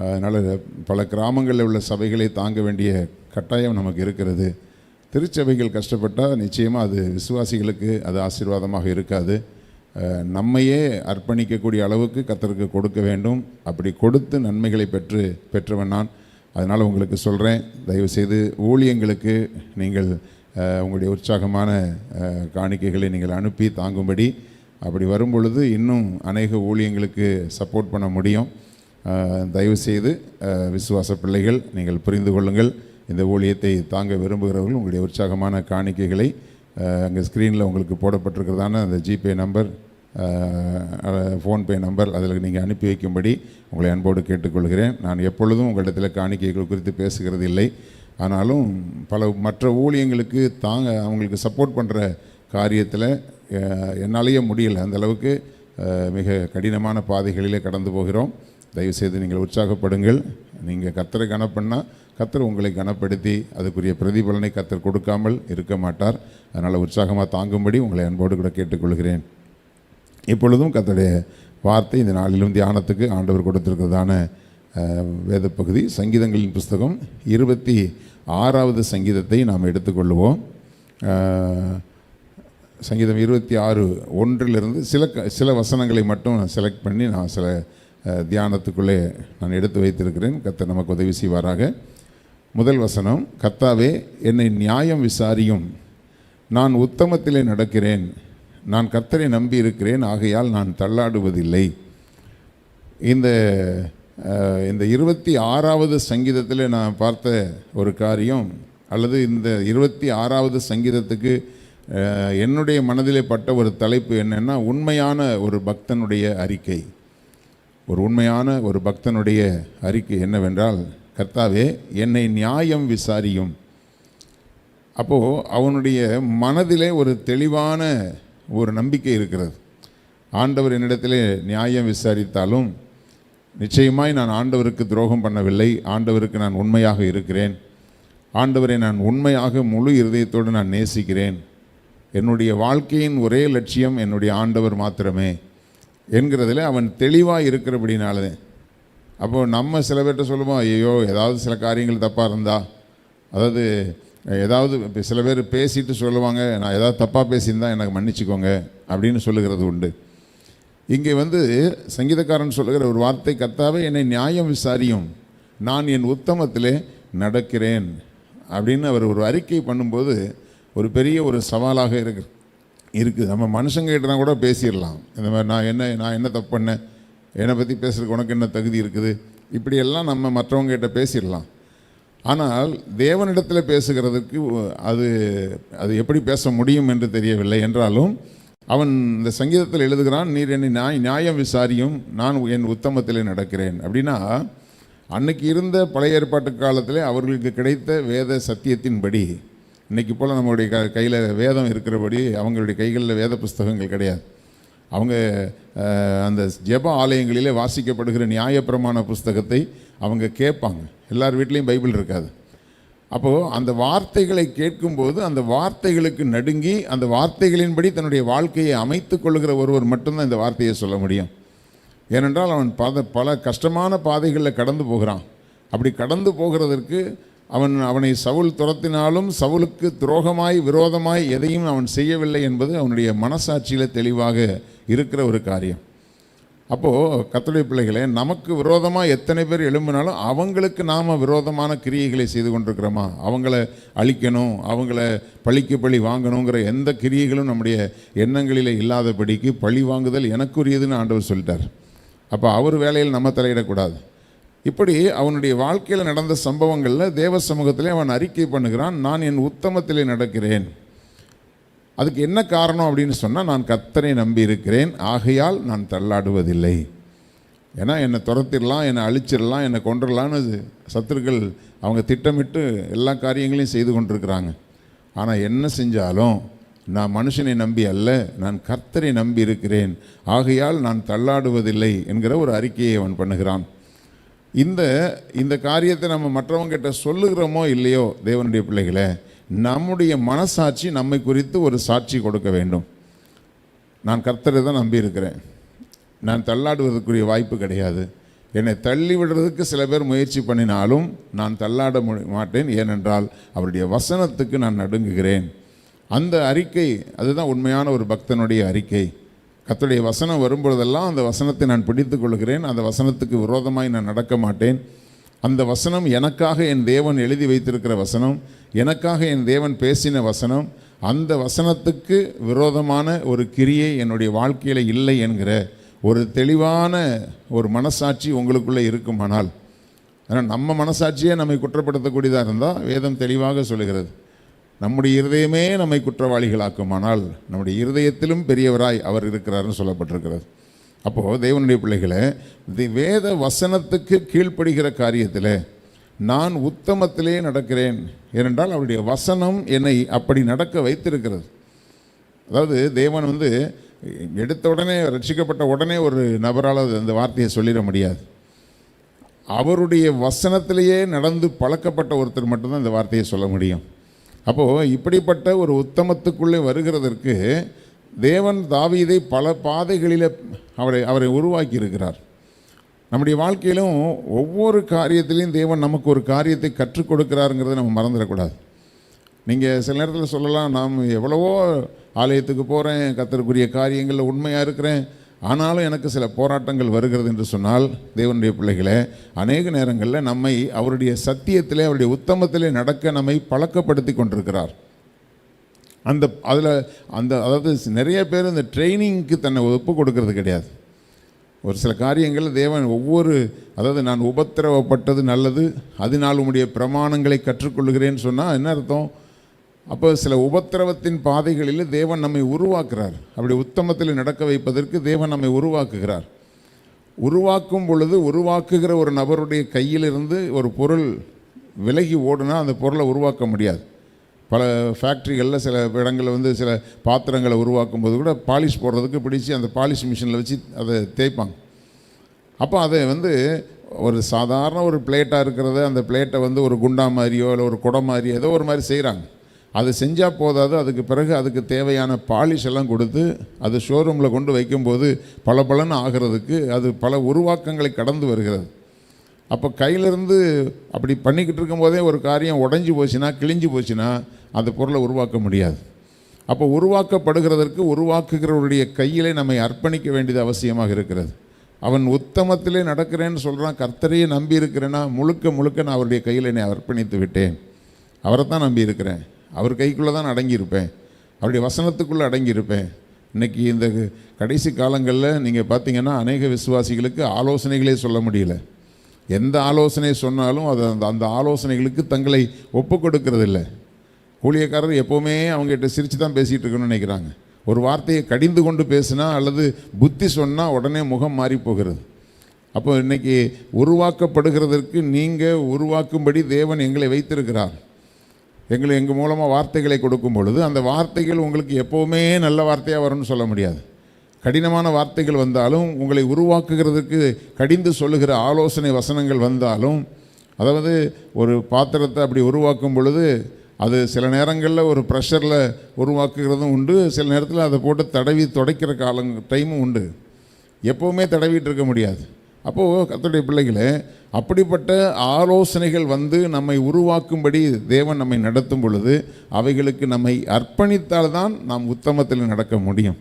அதனால் பல கிராமங்களில் உள்ள சபைகளை தாங்க வேண்டிய கட்டாயம் நமக்கு இருக்கிறது. திருச்சபைகள் கஷ்டப்பட்டால் நிச்சயமாக அது விசுவாசிகளுக்கு அது ஆசீர்வாதமாக இருக்காது. நம்மையே அர்ப்பணிக்கக்கூடிய அளவுக்கு கர்த்தருக்கு கொடுக்க வேண்டும். அப்படி கொடுத்து நன்மைகளை பெற்றவன் நான். அதனால் உங்களுக்கு சொல்கிறேன், தயவுசெய்து ஊழியங்களுக்கு நீங்கள் உங்களுடைய உற்சாகமான காணிக்கைகளை நீங்கள் அனுப்பி தாங்கும்படி. அப்படி வரும்பொழுது இன்னும் அநேக ஊழியங்களுக்கு சப்போர்ட் பண்ண முடியும். தயவுசெய்து விசுவாச பிள்ளைகள் நீங்கள் புரிந்து கொள்ளுங்கள். இந்த ஊழியத்தை தாங்க விரும்புகிறவர்கள் உங்களுடைய உற்சாகமான காணிக்கைகளை அங்கே ஸ்க்ரீனில் உங்களுக்கு போடப்பட்டிருக்கிறதான அந்த ஜிபே நம்பர், ஃபோன்பே நம்பர், அதில் நீங்கள் அனுப்பி வைக்கும்படி உங்களை அன்போடு கேட்டுக்கொள்கிறேன். நான் எப்பொழுதும் உங்களிடத்தில் காணிக்கைகள் குறித்து பேசுகிறது இல்லை. ஆனாலும் பல மற்ற ஊழியங்களுக்கு அவங்களுக்கு சப்போர்ட் பண்ணுற காரியத்தில் என்னாலேயே முடியலை. அந்தளவுக்கு மிக கடினமான பாதைகளிலே கடந்து போகிறோம். தயவுசெய்து நீங்கள் உற்சாகப்படுங்கள். நீங்கள் கர்த்தரை கனப்பண்ணால் கர்த்தர் உங்களை கனப்படுத்தி அதுக்குரிய பிரதிபலனை கர்த்தர் கொடுக்காமல் இருக்க மாட்டார். அதனால் உற்சாகமாக தாங்கும்படி உங்களை அன்போடு கூட கேட்டுக்கொள்கிறேன். இப்பொழுதும் கர்த்தருடைய வார்த்தை இந்த நாளிலும் தியானத்துக்கு ஆண்டவர் கொடுத்திருக்கிறதான வேத பகுதி சங்கீதங்களின் புஸ்தகம் 26வது சங்கீதத்தை நாம் எடுத்துக்கொள்வோம். சங்கீதம் 26:1 சில வசனங்களை மட்டும் செலக்ட் பண்ணி நான் சில தியானத்துக்குள்ளே நான் எடுத்து வைத்திருக்கிறேன். கர்த்தர் நமக்கு உதவி செய்வாராக. முதல் வசனம், கர்த்தாவே என்னை நியாயம் விசாரியும், நான் உத்தமத்திலே நடக்கிறேன், நான் கர்த்தரை நம்பி இருக்கிறேன், ஆகையால் நான் தள்ளாடுவதில்லை. இந்த 26வது சங்கீதத்தில் நான் பார்த்த ஒரு காரியம், அல்லது இந்த 26வது சங்கீதத்துக்கு என்னுடைய மனதிலே பட்ட ஒரு தலைப்பு என்னென்னா, உண்மையான ஒரு பக்தனுடைய அறிக்கை. ஒரு உண்மையான ஒரு பக்தனுடைய அறிக்கை என்னவென்றால், கர்த்தாவே என்னை நியாயம் விசாரியும். அப்போது அவனுடைய மனதிலே ஒரு தெளிவான ஒரு நம்பிக்கை இருக்கிறது. ஆண்டவர் என்னிடத்திலே நியாயம் விசாரித்தாலும் நிச்சயமாய் நான் ஆண்டவருக்கு துரோகம் பண்ணவில்லை, ஆண்டவருக்கு நான் உண்மையாக இருக்கிறேன், ஆண்டவரை நான் உண்மையாக முழு இருதயத்தோடு நான் நேசிக்கிறேன், என்னுடைய வாழ்க்கையின் ஒரே லட்சியம் என்னுடைய ஆண்டவர் மாத்திரமே என்கிறதில் அவன் தெளிவாக இருக்கிறபடினாலே. அப்போது நம்ம சில பேர்கிட்ட சொல்லுவோம், ஐயோ ஏதாவது சில காரியங்கள் தப்பாக இருந்தா, அதாவது ஏதாவது சில பேர் பேசிட்டு சொல்லுவாங்க, நான் ஏதாவது தப்பாக பேசியிருந்தால் எனக்கு மன்னிச்சிக்கோங்க அப்படின்னு சொல்லுகிறது உண்டு. இங்கே சங்கீதக்காரன் சொல்லுகிற ஒரு வார்த்தை, கர்த்தாவே என்னை நியாயம் விசாரியும், நான் என் உத்தமத்திலே நடக்கிறேன் அப்படின்னு அவர் ஒரு அறிக்கை பண்ணும்போது ஒரு பெரிய ஒரு சவாலாக இருக்குது. நம்ம மனுஷங்கிட்ட கூட பேசிடலாம், இந்த மாதிரி நான் என்ன தப்பு பண்ணேன், என்னை பற்றி பேசுகிறதுக்கு உனக்கு என்ன தகுதி இருக்குது, இப்படியெல்லாம் நம்ம மற்றவங்ககிட்ட பேசிடலாம். ஆனால் தேவனிடத்தில் பேசுகிறதுக்கு அது எப்படி பேச முடியும் என்று தெரியவில்லை. என்றாலும் அவன் இந்த சங்கீதத்தில் எழுதுகிறான், நீர் என்னை நியாயம் விசாரியும், நான் என் உத்தமத்திலே நடக்கிறேன். அப்படின்னா அன்னைக்கு இருந்த பழைய ஏற்பாட்டு காலத்தில் அவர்களுக்கு கிடைத்த வேத சத்தியத்தின்படி, இன்றைக்கி போல் நம்மளுடைய கையில் வேதம் இருக்கிறபடி அவங்களுடைய கைகளில் வேத புஸ்தகங்கள் கிடையாது. அவங்க அந்த ஜெப ஆலயங்களிலே வாசிக்கப்படுகிற நியாயப்பிரமாண புஸ்தகத்தை அவங்க கேட்பாங்க. எல்லார் வீட்லேயும் பைபிள் இருக்காது. அப்போது அந்த வார்த்தைகளை கேட்கும்போது அந்த வார்த்தைகளுக்கு நடுங்கி அந்த வார்த்தைகளின்படி தன்னுடைய வாழ்க்கையை அமைத்து கொள்ளுகிற ஒருவர் மட்டும்தான் இந்த வார்த்தையை சொல்ல முடியும். ஏனென்றால் அவன் பல கஷ்டமான பாதைகளில் கடந்து போகிறான். அப்படி கடந்து போகிறதற்கு அவனை சவுல் துரத்தினாலும் சவுலுக்கு துரோகமாய் விரோதமாய் எதையும் அவன் செய்யவில்லை என்பது அவனுடைய மனசாட்சியில் தெளிவாக இருக்கிற ஒரு காரியம். அப்போது கர்த்தருடைய பிள்ளைகளே, நமக்கு விரோதமாக எத்தனை பேர் எழும்பினாலும் அவங்களுக்கு நாம் விரோதமான கிரியைகளை செய்து கொண்டிருக்கிறோமா? அவங்கள அழிக்கணும், அவங்கள பழிக்கு பழி வாங்கணுங்கிற எந்த கிரியைகளும் நம்முடைய எண்ணங்களில் இல்லாதபடிக்கு பழி வாங்குதல் எனக்குரியதுன்னு ஆண்டவர் சொல்லிட்டார். அப்போ அவர் வேலையில் நம்ம தலையிடக்கூடாது. இப்படி அவனுடைய வாழ்க்கையில் நடந்த சம்பவங்களில் தேவ சமூகத்திலே அவன் அறிக்கை பண்ணுகிறான், நான் என் உத்தமத்திலே நடக்கிறேன். அதுக்கு என்ன காரணம் அப்படின்னு சொன்னால், நான் கர்த்தரை நம்பி இருக்கிறேன், ஆகையால் நான் தள்ளாடுவதில்லை. ஏன்னா என்னை துரத்திடலாம், என்னை அழிச்சிடலாம், என்னை கொண்டுடலான்னு சத்துருக்கள் அவங்க திட்டமிட்டு எல்லா காரியங்களையும் செய்து கொண்டிருக்கிறாங்க. ஆனால் என்ன செஞ்சாலும் நான் மனுஷனை நம்பி அல்ல, நான் கர்த்தரை நம்பி இருக்கிறேன், ஆகையால் நான் தள்ளாடுவதில்லை என்கிற ஒரு அறிக்கையை அவன் பண்ணுகிறான். இந்த காரியத்தை நம்ம மற்றவங்கிட்ட சொல்லுகிறோமோ இல்லையோ, தேவனுடைய பிள்ளைகளே, நம்முடைய மனசாட்சி நம்மை குறித்து ஒரு சாட்சி கொடுக்க வேண்டும். நான் கர்த்தரை தான் நம்பி இருக்கிறேன், நான் தள்ளாடுவதற்குரிய வாய்ப்பு கிடையாது. என்னை தள்ளி விடுறதுக்கு சில பேர் முயற்சி பண்ணினாலும் நான் தள்ளாட மாட்டேன், ஏனென்றால் அவருடைய வசனத்துக்கு நான் நடுங்குகிறேன். அந்த அறிக்கை அதுதான் உண்மையான ஒரு பக்தனுடைய அறிக்கை. கர்த்தருடைய வசனம் வரும்பொழுதெல்லாம் அந்த வசனத்தை நான் பிடித்து கொள்கிறேன், அந்த வசனத்துக்கு விரோதமாய் நான் நடக்க மாட்டேன். அந்த வசனம் எனக்காக என் தேவன் எழுதி வைத்திருக்கிற வசனம், எனக்காக என் தேவன் பேசின வசனம். அந்த வசனத்துக்கு விரோதமான ஒரு கிரியை என்னுடைய வாழ்க்கையில் இல்லை என்கிற ஒரு தெளிவான ஒரு மனசாட்சி உங்களுக்குள்ளே இருக்குமானால், ஆனால் நம்ம மனசாட்சியே நம்மை குற்றப்படுத்தக்கூடியதாக இருந்தால் வேதம் தெளிவாக சொல்லுகிறது, நம்முடைய இருதயமே நம்மை குற்றவாளிகளாக்குமானால் நம்முடைய இருதயத்திலும் பெரியவராய் அவர் இருக்கிறார்னு சொல்லப்பட்டிருக்கிறது. அப்போது தேவனுடைய பிள்ளைகளை, வேத வசனத்துக்கு கீழ்ப்படுகிற காரியத்தில் நான் உத்தமத்திலே நடக்கிறேன், ஏனென்றால் அவருடைய வசனம் என்னை அப்படி நடக்க வைத்திருக்கிறது. அதாவது தேவன் எடுத்த உடனே, ரட்சிக்கப்பட்ட உடனே ஒரு நபரால் அந்த வார்த்தையை சொல்லிட முடியாது. அவருடைய வசனத்திலேயே நடந்து பழக்கப்பட்ட ஒருத்தர் மட்டும்தான் இந்த வார்த்தையை சொல்ல முடியும். அப்போது இப்படிப்பட்ட ஒரு உத்தமத்துக்குள்ளே வருகிறதற்கு தேவன் தாவீதை பல பாதைகளில் அவரை உருவாக்கி இருக்கிறார். நம்முடைய வாழ்க்கையிலும் ஒவ்வொரு காரியத்திலையும் தேவன் நமக்கு ஒரு காரியத்தை கற்றுக் கொடுக்கிறாருங்கிறத நம்ம மறந்துடக்கூடாது. நீங்கள் சில நேரத்தில் சொல்லலாம், நாம் எவ்வளவோ ஆலயத்துக்கு போகிறேன், கர்த்தருக்குரிய காரியங்களில் உண்மையாக இருக்கிறேன், ஆனாலும் எனக்கு சில போராட்டங்கள் வருகிறது என்று சொன்னால், தேவனுடைய பிள்ளைகளே, அநேக நேரங்களில் நம்மை அவருடைய சத்தியத்திலே, அவருடைய உத்தமத்திலே நடக்க நம்மை பழக்கப்படுத்தி கொண்டிருக்கிறார். அதாவது நிறைய பேர் இந்த ட்ரைனிங்க்கு தன்னை ஒப்பு கொடுக்கறது கிடையாது. ஒரு சில காரியங்கள் தேவன் அதாவது நான் உபத்திரவப்பட்டது நல்லது, அதனால் உம்முடைய பிரமாணங்களை கற்றுக்கொள்கிறேன்னு சொன்னால் என்ன அர்த்தம்? அப்போ சில உபத்திரவத்தின் பாதைகளில் தேவன் நம்மை உருவாக்குறார். அப்படி உத்தமத்தில் நடக்க வைப்பதற்கு தேவன் நம்மை உருவாக்குகிறார். உருவாக்கும் பொழுது உருவாக்குகிற ஒரு நபருடைய கையிலிருந்து ஒரு பொருள் விலகி ஓடுனா அந்த பொருளை உருவாக்க முடியாது. பல ஃபேக்ட்ரிகளில் சில இடங்களில் சில பாத்திரங்களை உருவாக்கும் போது கூட பாலிஷ் போடுறதுக்கு பிடிச்சி அந்த பாலிஷ் மிஷினில் வச்சு அதை தேய்ப்பாங்க. அப்போ அதை ஒரு சாதாரண ஒரு பிளேட்டாக இருக்கிறத அந்த பிளேட்டை ஒரு குண்டா மாதிரியோ இல்லை ஒரு குடம் மாதிரியோ ஏதோ ஒரு மாதிரி செய்கிறாங்க. அது செஞ்சால் போதாது, அதுக்கு பிறகு அதுக்கு தேவையான பாலிஷ் எல்லாம் கொடுத்து அது ஷோரூமில் கொண்டு வைக்கும்போது பளபளன்னு ஆகிறதுக்கு அது பல உருவாக்கங்களை கடந்து வருகிறது. அப்போ கையிலேருந்து அப்படி பண்ணிக்கிட்டு இருக்கும்போதே ஒரு காரியம் உடஞ்சி போச்சுன்னா, கிழிஞ்சு போச்சுன்னா அந்த பொருளை உருவாக்க முடியாது. அப்போ உருவாக்கப்படுகிறதற்கு உருவாக்குகிறவருடைய கையிலே நம்மை அர்ப்பணிக்க வேண்டியது அவசியமாக இருக்கிறது. அவன் உத்தமத்திலே நடக்கிறேன்னு சொல்கிறான், கர்த்தரையே நம்பி இருக்கிறேன்னா முழுக்க நான் அவருடைய கையில் என்னை அர்ப்பணித்து விட்டேன், அவரை தான் நம்பி இருக்கிறேன், அவர் கைக்குள்ளே தான் அடங்கியிருப்பேன், அவருடைய வசனத்துக்குள்ளே அடங்கியிருப்பேன். இன்றைக்கி இந்த கடைசி காலங்களில் நீங்கள் பார்த்தீங்கன்னா அநேக விசுவாசிகளுக்கு ஆலோசனைகளே சொல்ல முடியல. எந்த ஆலோசனை சொன்னாலும் அந்த ஆலோசனைகளுக்கு தங்களை ஒப்பு கொடுக்கறதில்லை. ஊழியக்காரர் எப்போவுமே அவங்ககிட்ட சிரித்து தான் பேசிகிட்டு இருக்கணும்னு நினைக்கிறாங்க. ஒரு வார்த்தையை கடிந்து கொண்டு பேசினா அல்லது புத்தி சொன்னால் உடனே முகம் மாறி போகிறது. அப்போ இன்றைக்கி உருவாக்கப்படுகிறதற்கு நீங்கள் உருவாக்கும்படி தேவன் எங்களை வைத்திருக்கிறார். எங்கள் மூலமாக வார்த்தைகளை கொடுக்கும் பொழுது அந்த வார்த்தைகள் உங்களுக்கு எப்போவுமே நல்ல வார்த்தையாக வரும்னு சொல்ல முடியாது. கடினமான வார்த்தைகள் வந்தாலும், உங்களை உருவாக்குகிறதுக்கு கடிந்து சொல்லுகிற ஆலோசனை வசனங்கள் வந்தாலும், அதாவது ஒரு பாத்திரத்தை அப்படி உருவாக்கும் பொழுது அது சில நேரங்களில் ஒரு ப்ரெஷரில் உருவாக்குகிறதும் உண்டு, சில நேரத்தில் அதை போட்டு தடவி துடைக்கிற டைமும் உண்டு. எப்போவுமே தடவிட்டு இருக்க முடியாது. அப்போது கர்த்தருடைய பிள்ளைகளே, அப்படிப்பட்ட ஆலோசனைகள் வந்து நம்மை உருவாக்கும்படி தேவன் நம்மை நடத்தும் பொழுது அவைகளுக்கு நம்மை அர்ப்பணித்தால்தான் நாம் உத்தமத்தில் நடக்க முடியும்.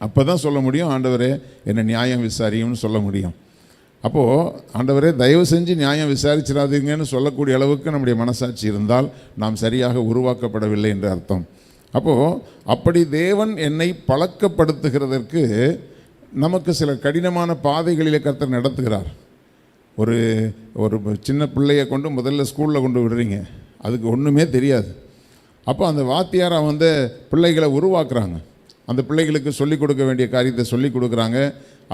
அப்போ தான் சொல்ல முடியும், ஆண்டவரே என்னை நியாயம் விசாரியும்னு சொல்ல முடியும். அப்போது ஆண்டவரே தயவு செஞ்சு நியாயம் விசாரிச்சிடாதீங்கன்னு சொல்லக்கூடிய அளவுக்கு நம்முடைய மனசாட்சி இருந்தால் நாம் சரியாக உருவாக்கப்படவில்லை என்று அர்த்தம். அப்போது அப்படி தேவன் என்னை பழக்கப்படுத்துகிறதற்கு நமக்கு சில கடினமான பாதைகளிலே கர்த்தர் நடத்துகிறார். ஒரு ஒரு சின்ன பிள்ளையை கொண்டு முதல்ல ஸ்கூலில் கொண்டு விடுறீங்க, அதுக்கு ஒன்றுமே தெரியாது. அப்போ அந்த வாத்தியாரை வந்து பிள்ளைகளை உருவாக்குறாங்க. அந்த பிள்ளைகளுக்கு சொல்லிக் கொடுக்க வேண்டிய காரியத்தை சொல்லிக் கொடுக்குறாங்க,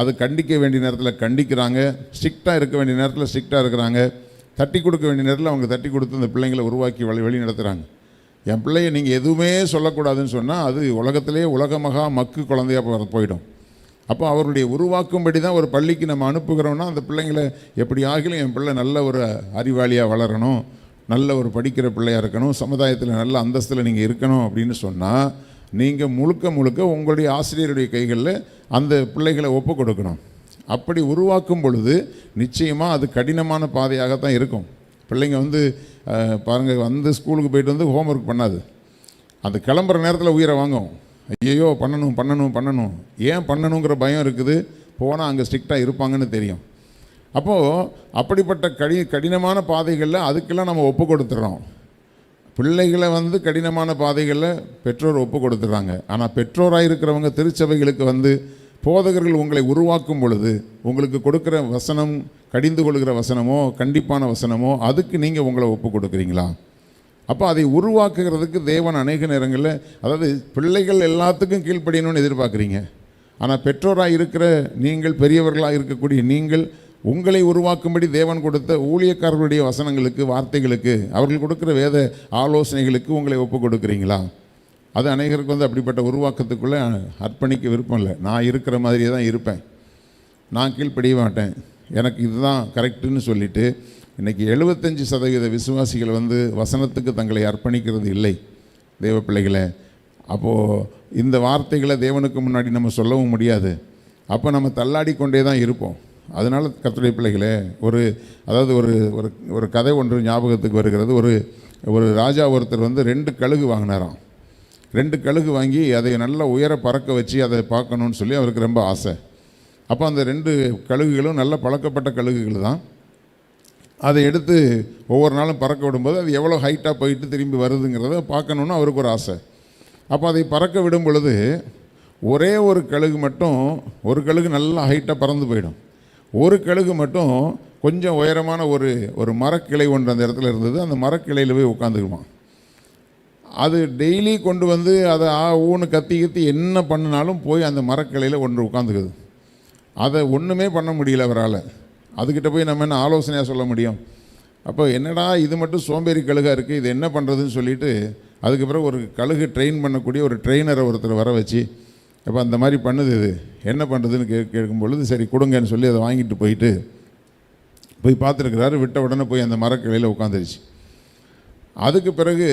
அது கண்டிக்க வேண்டிய நேரத்தில் கண்டிக்கிறாங்க, ஸ்ட்ரிக்டாக இருக்க வேண்டிய நேரத்தில் ஸ்ட்ரிக்டாக இருக்கிறாங்க, தட்டி கொடுக்க வேண்டிய நேரத்தில் அவங்க தட்டி கொடுத்து அந்த பிள்ளைங்களை உருவாக்கி வழி நடத்துகிறாங்க. என் பிள்ளையை நீங்கள் எதுவுமே சொல்லக்கூடாதுன்னு சொன்னால் அது உலகத்திலே உலகமகா மக்கு குழந்தையாக போயிடும். அப்போ அவருடைய உருவாக்கும்படி தான் ஒரு பள்ளிக்கு நம்ம அனுப்புகிறோன்னா அந்த பிள்ளைங்களை எப்படி ஆகிலும் என் பிள்ளை நல்ல ஒரு அறிவாளியாக வளரணும், நல்ல ஒரு படிக்கிற பிள்ளையாக இருக்கணும், சமுதாயத்தில் நல்ல அந்தஸ்தில் நீங்கள் இருக்கணும் அப்படின்னு சொன்னால் நீங்கள் முழுக்க முழுக்க உங்களுடைய ஆசிரியருடைய கைகளில் அந்த பிள்ளைகளை ஒப்பு கொடுக்கணும். அப்படி உருவாக்கும் பொழுது நிச்சயமாக அது கடினமான பாதையாகத்தான் இருக்கும். பிள்ளைங்க வந்து பாருங்கள், வந்து ஸ்கூலுக்கு போயிட்டு வந்து ஹோம்ஒர்க் பண்ணாது, அது கிளம்புற நேரத்தில் உயிரை வாங்கும். ஐயோ பண்ணணும் பண்ணணும் பண்ணணும், ஏன் பண்ணணுங்கிற பயம் இருக்குது, போனால் அங்கே ஸ்ட்ரிக்டாக இருப்பாங்கன்னு தெரியும். அப்போது அப்படிப்பட்ட கடினமான பாதைகளில் அதுக்கெல்லாம் நம்ம ஒப்பு கொடுத்துட்றோம். பிள்ளைகளை வந்து கடினமான பாதைகளில் பெற்றோர் ஒப்பு கொடுத்துட்றாங்க. ஆனால் பெற்றோராக இருக்கிறவங்க திருச்சபைகளுக்கு வந்து போதகர்கள் உங்களை உருவாக்கும் பொழுது உங்களுக்கு கொடுக்குற வசனம் கடிந்து கொள்கிற வசனமோ கண்டிப்பான வசனமோ அதுக்கு நீங்கள் உங்களை ஒப்பு கொடுக்குறீங்களா? அப்போ அதை உருவாக்குகிறதுக்கு தேவன் அநேக நேரங்களில், அதாவது பிள்ளைகள் எல்லாத்துக்கும் கீழ்ப்படியணும்னு எதிர்பார்க்குறீங்க, ஆனால் பெற்றோராக இருக்கிற நீங்கள், பெரியவர்களாக இருக்கக்கூடிய நீங்கள் உங்களை உருவாக்கும்படி தேவன் கொடுத்த ஊழியக்காரர்களுடைய வசனங்களுக்கு, வார்த்தைகளுக்கு, அவர்கள் கொடுக்குற வேத ஆலோசனைகளுக்கு உங்களை ஒப்பு கொடுக்குறீங்களா? அது அநேகருக்கு வந்து அப்படிப்பட்ட உருவாக்கத்துக்குள்ளே அர்ப்பணிக்க விருப்பம் இல்லை. நான் இருக்கிற மாதிரியே தான் இருப்பேன், நான் கீழ்ப்படிய மாட்டேன், எனக்கு இதுதான் கரெக்டுன்னு சொல்லிவிட்டு இன்றைக்கி 75% விசுவாசிகள் வந்து வசனத்துக்கு தங்களை அர்ப்பணிக்கிறது இல்லை தேவ பிள்ளைகளை. அப்போது இந்த வார்த்தைகளை தேவனுக்கு முன்னாடி நம்ம சொல்லவும் முடியாது. அப்போ நம்ம தள்ளாடி கொண்டே தான் இருப்போம். அதனால் கர்த்தருடைய பிள்ளைகளே, அதாவது ஒரு கதை ஒன்று ஞாபகத்துக்கு வருகிறது. ஒரு ராஜா ஒருத்தர் வந்து 2 கழுகு வாங்கினாராம். 2 கழுகு வாங்கி அதை நல்லா உயர பறக்க வச்சு அதை பார்க்கணுன்னு சொல்லி அவருக்கு ரொம்ப ஆசை. அப்போ அந்த 2 கழுகுகளும் நல்ல பழக்கப்பட்ட கழுகுகள் தான். அதை எடுத்து ஒவ்வொரு நாளும் பறக்க விடும்போது அது எவ்வளோ ஹைட்டாக போயிட்டு திரும்பி வருதுங்கிறத பார்க்கணுன்னு அவருக்கு ஒரு ஆசை. அப்போ அதை பறக்க விடும் பொழுது ஒரே ஒரு கழுகு மட்டும், ஒரு கழுகு நல்லா ஹைட்டாக பறந்து போயிடும், ஒரு கழுகு மட்டும் கொஞ்சம் உயரமான ஒரு மரக்கிளை ஒன்று அந்த இடத்துல இருந்தது, அந்த மரக்கிளையில் போய் உட்காந்துக்குவான். அது டெய்லி கொண்டு வந்து அதை ஊன்னு கத்தி என்ன பண்ணினாலும் போய் அந்த மரக்கிளையில் ஒன்று உட்காந்துக்குது. அதை ஒன்றுமே பண்ண முடியல அவரால். அதுக்கிட்ட போய் நம்ம என்ன ஆலோசனையாக சொல்ல முடியும்? அப்போ என்னடா இது மட்டும் சோம்பேறி கழுகாக இருக்குது, இது என்ன பண்ணுறதுன்னு சொல்லிவிட்டு அதுக்கு பிறகு ஒரு கழுகு ட்ரெயின் பண்ணக்கூடிய ஒரு ட்ரெயினரை ஒருத்தர் வர வச்சு, அப்போ அந்த மாதிரி பண்ணுது, இது என்ன பண்ணுறதுன்னு கேட்கும் பொழுது சரி கொடுங்கன்னு சொல்லி அதை வாங்கிட்டு போய் பார்த்துருக்கிறாரு. விட்ட உடனே போய் அந்த மரக்கிளையில் உட்காந்துருச்சு. அதுக்கு பிறகு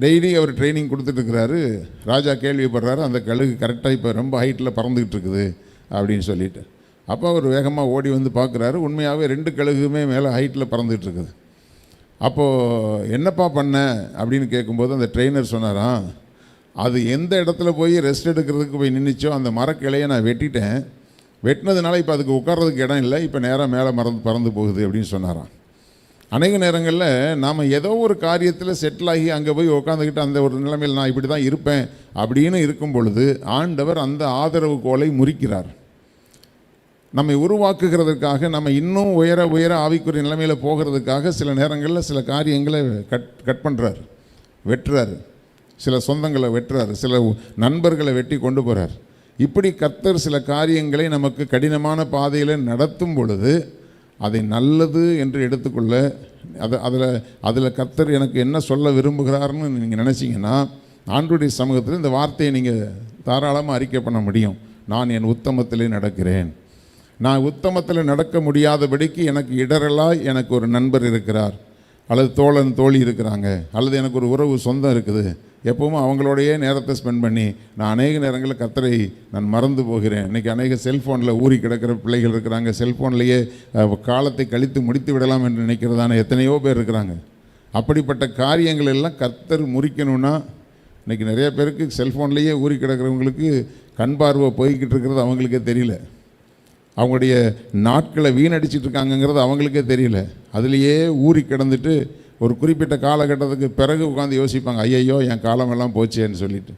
டெய்லி அவர் ட்ரைனிங் கொடுத்துட்ருக்கிறாரு. ராஜா கேள்விப்படுறாரு, அந்த கழுகு கரெக்டாக இப்போ ரொம்ப ஹைட்டில் பறந்துக்கிட்டு இருக்குது அப்படின்னு சொல்லிட்டு. அப்போ அவர் வேகமாக ஓடி வந்து பார்க்குறாரு, உண்மையாகவே 2 கழுகுமே மேலே ஹைட்டில் பறந்துகிட்டு இருக்குது. அப்போது என்னப்பா பண்ண அப்படின்னு கேட்கும்போது அந்த ட்ரெயினர் சொன்னாராம், அது எந்த இடத்துல போய் ரெஸ்ட் எடுக்கிறதுக்கு போய் நின்றுச்சோ அந்த மரக்கிளையை நான் வெட்டிட்டேன், வெட்டினதுனால இப்போ அதுக்கு உட்கார்றதுக்கு இடம் இல்லை, இப்போ நேராக மேலே பறந்து போகுது அப்படின்னு சொன்னாராம். அநேக நேரங்களில் நாம் ஏதோ ஒரு காரியத்தில் செட்டில் ஆகி அங்கே போய் உட்காந்துக்கிட்டு அந்த ஒரு நிலைமையில் நான் இப்படி தான் இருப்பேன் அப்படின்னு இருக்கும் பொழுது ஆண்டவர் அந்த ஆதரவு கோலை முறிக்கிறார். நம்மை உருவாக்குகிறதுக்காக, நம்ம இன்னும் உயர ஆவிக்குரிய நிலைமையில் போகிறதுக்காக சில நேரங்களில் சில காரியங்களை கட் பண்ணுறார், வெட்டுறார், சில சொந்தங்களை வெட்டுறார், சில நண்பர்களை வெட்டி கொண்டு போகிறார். இப்படி கர்த்தர் சில காரியங்களை நமக்கு கடினமான பாதையில் நடத்தும் பொழுது அதை நல்லது என்று எடுத்துக்கொள்ள, அதில் கர்த்தர் எனக்கு என்ன சொல்ல விரும்புகிறார்னு நீங்கள் நினச்சிங்கன்னா ஆண்டவருடைய சமூகத்தில் இந்த வார்த்தையை நீங்கள் தாராளமாக அறிக்கை பண்ண முடியும். நான் என் உத்தமத்திலே நடக்கிறேன், நான் உத்தமத்தில் நடக்க முடியாதபடிக்கு எனக்கு இடரலாய் எனக்கு ஒரு நண்பர் இருக்கிறார், அல்லது தோழன் தோழி இருக்கிறாங்க, அல்லது எனக்கு ஒரு உறவு சொந்தம் இருக்குது, எப்பவும் அவங்களோடையே நேரத்தை ஸ்பெண்ட் பண்ணி நான் அநேக நேரங்களில் கர்த்தரை நான் மறந்து போகிறேன். இன்றைக்கி அநேக செல்ஃபோனில் ஊறி கிடக்கிற பிள்ளைகள் இருக்கிறாங்க. செல்ஃபோன்லேயே காலத்தை கழித்து முடித்து விடலாம் என்று நினைக்கிறதான எத்தனையோ பேர் இருக்கிறாங்க. அப்படிப்பட்ட காரியங்கள் எல்லாம் கர்த்தர் முறிக்கணும்னா, இன்றைக்கி நிறைய பேருக்கு செல்ஃபோன்லேயே ஊறி கிடக்கிறவங்களுக்கு கண் பார்வை போய்கிட்டு இருக்கிறது அவங்களுக்கே தெரியல. அவங்களுடைய நாட்களை வீணடிச்சிட்டு இருக்காங்கங்கிறது அவங்களுக்கே தெரியல. அதுலேயே ஊறி கிடந்துட்டு ஒரு குறிப்பிட்ட காலகட்டத்துக்கு பிறகு உட்காந்து யோசிப்பாங்க, ஐயையோ என் காலமெல்லாம் போச்சேன்னு சொல்லிட்டு.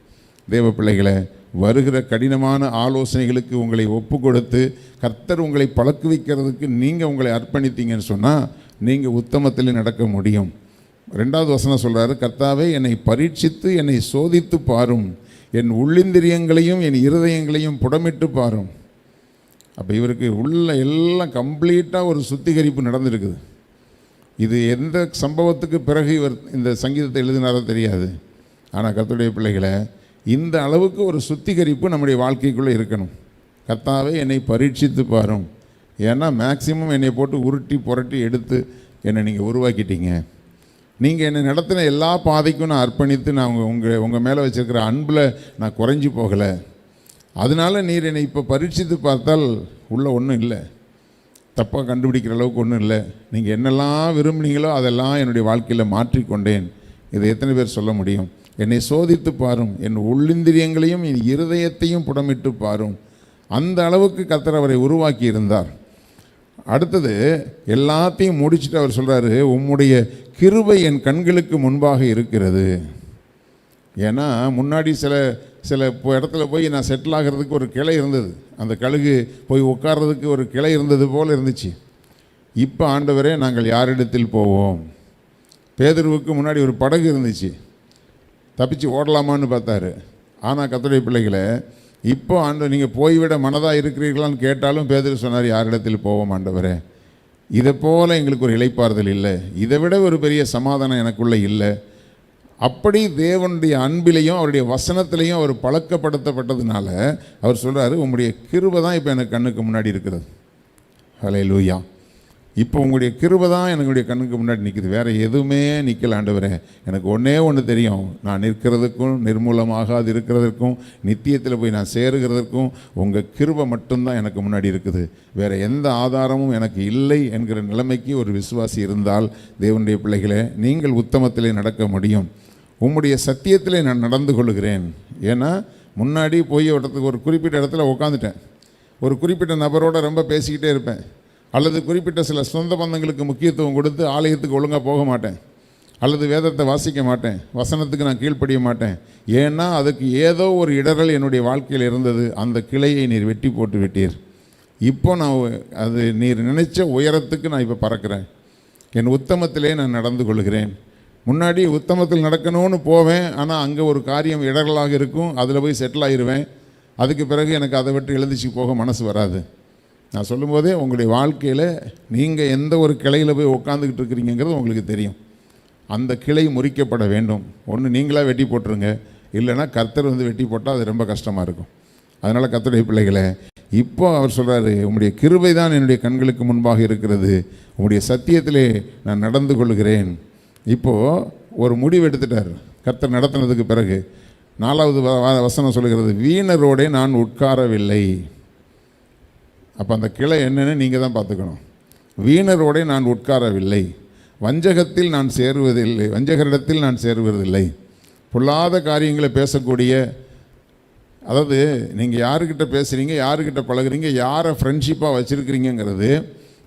தேவ பிள்ளைகளை, வருகிற கடினமான ஆலோசனைகளுக்கு உங்களை ஒப்பு கொடுத்து கர்த்தர் உங்களை பழக்குவிக்கிறதுக்கு நீங்கள் உங்களை அர்ப்பணித்தீங்கன்னு சொன்னால் நீங்கள் உத்தமத்தில் நடக்க முடியும். 2வது வசனம் சொல்கிறாரு, கர்த்தாவே என்னை பரீட்சித்து என்னை சோதித்து பாரும், என் உள்ளிந்திரியங்களையும் என் இருதயங்களையும் புடமிட்டு பாரும். அப்போ இவருக்கு உள்ள எல்லாம் கம்ப்ளீட்டாக ஒரு சுத்திகரிப்பு நடந்திருக்குது. இது எந்த சம்பவத்துக்கு பிறகு இவர் இந்த சங்கீதத்தை எழுதினாரோ தெரியாது. ஆனால் கர்த்தருடைய பிள்ளைகளை, இந்த அளவுக்கு ஒரு சுத்திகரிப்பு நம்முடைய வாழ்க்கைக்குள்ளே இருக்கணும். கர்த்தாவே என்னை பரீட்சித்து பாரும். ஏன்னா மேக்சிமம் என்னை போட்டு உருட்டி புரட்டி எடுத்து என்னை நீங்கள் உருவாக்கிட்டீங்க. நீங்கள் என்னை நடத்தின எல்லா பாதைக்கும் நான் அர்ப்பணித்து நான் உங்கள் மேலே வச்சுருக்கிற அன்பில் நான் குறைஞ்சி போகலை. அதனால் நீர் என்னை இப்போ பரீட்சித்து பார்த்தால் உள்ள ஒன்றும் இல்லை, தப்பாக கண்டுபிடிக்கிற அளவுக்கு ஒன்றும் இல்லை. நீங்கள் என்னெல்லாம் விரும்புனீங்களோ அதெல்லாம் என்னுடைய வாழ்க்கையில் மாற்றிக்கொண்டேன். இதை எத்தனை பேர் சொல்ல முடியும்? என்னை சோதித்து பாரும், என் உள்ளிந்திரியங்களையும் என் இருதயத்தையும் புடமிட்டு பாரும். அந்த அளவுக்கு கர்த்தர் அவரை உருவாக்கி இருந்தார். அடுத்தது எல்லாத்தையும் முடிச்சுட்டு அவர் சொல்கிறாரு, உம்முடைய கிருபை என் கண்களுக்கு முன்பாக இருக்கிறது. ஏன்னா முன்னாடி சில இடத்துல போய் நான் செட்டில் ஆகிறதுக்கு ஒரு கிளை இருந்தது, அந்த கழுகு போய் உட்கார்றதுக்கு ஒரு கிளை இருந்தது போல் இருந்துச்சு. இப்போ ஆண்டவரே நாங்கள் யாரிடத்தில் போவோம்? பேதுருவுக்கு முன்னாடி ஒரு படகு இருந்துச்சு, தப்பிச்சு ஓடலாமான்னு பார்த்தாரு. ஆனால் கர்த்தருடைய பிள்ளைகளை, இப்போ ஆண்டவர் நீங்கள் போய்விட மனதாக இருக்கிறீர்களான்னு கேட்டாலும் பேதுரு சொன்னார், யாரிடத்தில் போவோம் ஆண்டவரே? இதை போல் எங்களுக்கு ஒரு இளைப்பாறுதல் இல்லை, இதை விட ஒரு பெரிய சமாதானம் எனக்குள்ளே இல்லை. அப்படி தேவனுடைய அன்பிலையும் அவருடைய வசனத்திலையும் அவர் பழக்கப்படுத்தப்பட்டதுனால அவர் சொல்கிறாரு, உங்களுடைய கிருபை தான் இப்போ எனக்கு கண்ணுக்கு முன்னாடி இருக்கிறது. ஹல்லேலூயா. இப்போ உங்களுடைய கிருபை தான் என்னுடைய கண்ணுக்கு முன்னாடி நிற்குது, வேறு எதுவுமே நிற்கல ஆண்டவரே. எனக்கு ஒன்றே ஒன்று தெரியும், நான் நிற்கிறதுக்கும் நிர்மூலமாக அது இருக்கிறதுக்கும் நித்தியத்தில் போய் நான் சேருகிறதுக்கும் உங்கள் கிருபை மட்டும்தான் எனக்கு முன்னாடி இருக்குது, வேறு எந்த ஆதாரமும் எனக்கு இல்லை என்கிற நிலைமைக்கு ஒரு விசுவாசி இருந்தால் தேவனுடைய பிள்ளைகளே, நீங்கள் உத்தமத்திலே நடக்க முடியும். உம்முடைய சத்தியத்திலே நான் நடந்து கொள்கிறேன். ஏன்னா முன்னாடி போய் ஒரு குறிப்பிட்ட இடத்துல உட்காந்துட்டேன், ஒரு குறிப்பிட்ட நபரோட ரொம்ப பேசிக்கிட்டே இருப்பேன், அல்லது குறிப்பிட்ட சில சொந்த பந்தங்களுக்கு முக்கியத்துவம் கொடுத்து ஆலயத்துக்கு ஒழுங்காக போக மாட்டேன், அல்லது வேதத்தை வாசிக்க மாட்டேன், வசனத்துக்கு நான் கீழ்ப்படிய மாட்டேன். ஏன்னா அதுக்கு ஏதோ ஒரு இடரல் என்னுடைய வாழ்க்கையில் இருந்தது. அந்த கிளையை நீர் வெட்டி போட்டு விட்டீர். இப்போ நான் அது நீர் நினைச்ச உயரத்துக்கு நான் இப்போ பறக்கிறேன். என் உத்தமத்திலே நான் நடந்து கொள்கிறேன். முன்னாடி உத்தமத்தில் நடக்கணும்னு போவேன், ஆனால் அங்கே ஒரு காரியம் இடர்களாக இருக்கும், அதில் போய் செட்டில் ஆகிடுவேன். அதுக்கு பிறகு எனக்கு அதை விட்டு எழுந்திச்சு போக மனசு வராது. நான் சொல்லும்போதே உங்களுடைய வாழ்க்கையில் நீங்கள் எந்த ஒரு கிளையில் போய் உட்காந்துக்கிட்டு இருக்கிறீங்கிறது உங்களுக்கு தெரியும். அந்த கிளை முறிக்கப்பட வேண்டும். ஒன்று நீங்களாக வெட்டி போட்டுருங்க, இல்லைன்னா கர்த்தர் வெட்டி போட்டால் அது ரொம்ப கஷ்டமாக இருக்கும். அதனால் கர்த்தருடைய பிள்ளைகளை, இப்போ அவர் சொல்கிறாரு, உங்களுடைய கிருபை தான் என்னுடைய கண்களுக்கு முன்பாக இருக்கிறது, உங்களுடைய சத்தியத்திலே நான் நடந்து கொள்கிறேன். இப்போது ஒரு முடிவு எடுத்துட்டார் கர்த்தர் நடத்தினதுக்கு பிறகு. 4வது வசனம் சொல்லுகிறது, வீணரோடே நான் உட்காரவில்லை. அப்போ அந்த கிளை என்னன்னு நீங்கள் தான் பார்த்துக்கணும். வீணரோடே நான் உட்காரவில்லை, வஞ்சகத்தில் நான் சேருவதில்லை, வஞ்சகரிடத்தில் நான் சேருவதில்லை. பொல்லாத காரியங்களை பேசக்கூடிய, அதாவது நீங்கள் யாருக்கிட்ட பேசுகிறீங்க, யாருக்கிட்ட பழகுறீங்க, யாரை ஃப்ரெண்ட்ஷிப்பாக வச்சுருக்கிறீங்கிறது,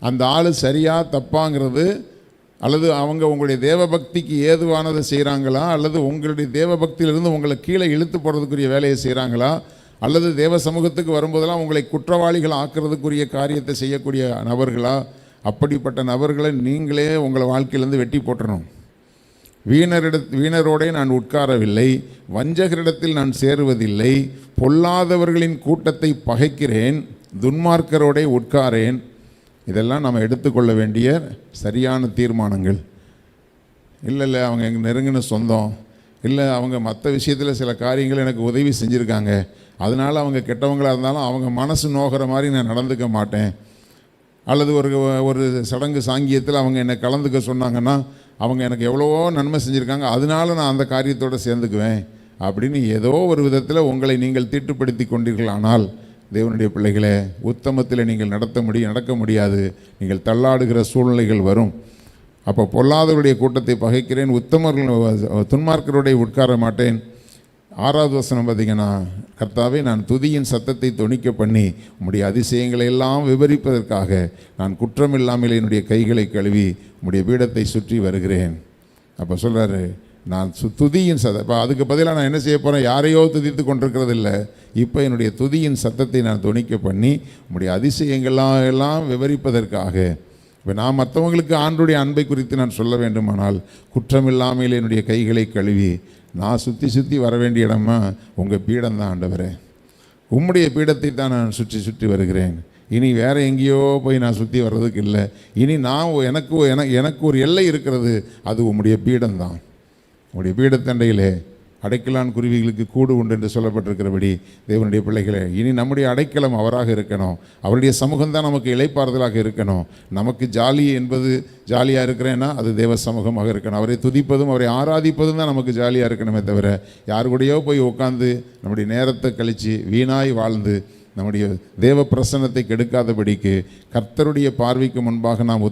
அந்த ஆள் சரியா தப்பாங்கிறது, அல்லது அவங்க உங்களுடைய தேவபக்திக்கு ஏதுவானதை செய்கிறாங்களா, அல்லது உங்களுடைய தேவபக்தியிலிருந்து உங்களை கீழே இழுத்து போடுறதுக்குரிய வேலையை செய்கிறாங்களா, அல்லது தேவ சமூகத்துக்கு வரும்போதெல்லாம் உங்களை குற்றவாளிகள் ஆக்கிறதுக்குரிய காரியத்தை செய்யக்கூடிய நபர்களா, அப்படிப்பட்ட நபர்களை நீங்களே உங்களை வாழ்க்கையிலேருந்து வெட்டி போட்டுறணும். வீணரோடே நான் உட்காரவில்லை, வஞ்சகரிடத்தில் நான் சேருவதில்லை, பொல்லாதவர்களின் கூட்டத்தை பகைக்கிறேன், துன்மார்க்கரோடே உட்காரேன். இதெல்லாம் நம்ம எடுத்துக்கொள்ள வேண்டிய சரியான தீர்மானங்கள். இல்லை அவங்க எங்கள் நெருங்கின சொந்தம், இல்லை அவங்க மற்ற விஷயத்தில் சில காரியங்கள் எனக்கு உதவி செஞ்சுருக்காங்க, அதனால் அவங்க கெட்டவங்களாக இருந்தாலும் அவங்க மனசு நோகிற மாதிரி நான் நடந்துக்க மாட்டேன். அல்லது ஒரு சடங்கு சாங்கியத்தில் அவங்க என்னை கலந்துக்க சொன்னாங்கன்னா அவங்க எனக்கு எவ்வளவோ நன்மை செஞ்சுருக்காங்க, அதனால நான் அந்த காரியத்தோடு சேர்ந்துக்குவேன் அப்படின்னு ஏதோ ஒரு விதத்தில் உங்களை நீங்கள் தீட்டுப்படுத்தி கொண்டீர்களானால், தேவனுடைய பிள்ளைகளே, உத்தமத்தில் நீங்கள் நடக்க முடியாது. நீங்கள் தள்ளாடுகிற சூழ்நிலைகள் வரும். அப்போ பொல்லாதவருடைய கூட்டத்தை பகைக்கிறேன், துன்மார்க்கருடைய உட்கார மாட்டேன். 6வது வசனம் பார்த்தீங்கன்னா, கர்த்தாவே, நான் துதியின் சத்தத்தை தொனிக்க பண்ணி உம்முடைய அதிசயங்களை எல்லாம் விவரிப்பதற்காக நான் குற்றமில்லாமல் என்னுடைய கைகளை கழுவி உம்முடைய பீடத்தை சுற்றி வருகிறேன். அப்போ சொல்கிறாரு, நான் துதியின் இப்போ அதுக்கு பதிலாக நான் என்ன செய்ய போகிறேன்? யாரையோ துதித்து கொண்டிருக்கிறது இல்லை. இப்போ என்னுடைய துதியின் சத்தத்தை நான் தொனிக்க பண்ணி உம்முடைய அதிசயங்கள்லாம் எல்லாம் விவரிப்பதற்காக. இப்போ நான் மற்றவங்களுக்கு ஆண்டுடைய அன்பை குறித்து நான் சொல்ல வேண்டுமானால், குற்றமில்லாமல் என்னுடைய கைகளை கழுவி நான் சுற்றி வர வேண்டிய இடமா உங்கள் பீடம்தான் ஆண்டவரே. உம்முடைய பீடத்தை தான் நான் சுற்றி வருகிறேன். இனி வேறு எங்கேயோ போய் நான் சுற்றி வர்றதுக்கு இல்லை. இனி நான் எனக்கு ஒரு எல்லை இருக்கிறது, அது உம்முடைய பீடம்தான். உம்முடைய பீடத்தண்டையிலே அடைக்கலான் குருவிகளுக்கு கூடு உண்டு என்று சொல்லப்பட்டிருக்கிறபடி, தேவனுடைய பிள்ளைகளே, இனி நம்முடைய அடைக்கலம் அவராக இருக்கணும். அவருடைய சமூகம்தான் நமக்கு இளைப்பாறுதலாக இருக்கணும். நமக்கு ஜாலி என்பது ஜாலியாக இருக்கிறேன்னா அது தேவ சமூகமாக இருக்கணும். அவரை துதிப்பதும் அவரை ஆராதிப்பதும் தான் நமக்கு ஜாலியாக இருக்கணுமே தவிர, யாரு கூடயோ போய் உட்காந்து நம்முடைய நேரத்தை கழித்து வீணாய் வாழ்ந்து நம்முடைய தேவ பிரசன்னத்தை கெடுக்காதபடிக்கு கர்த்தருடைய பார்வைக்கு முன்பாக நாம்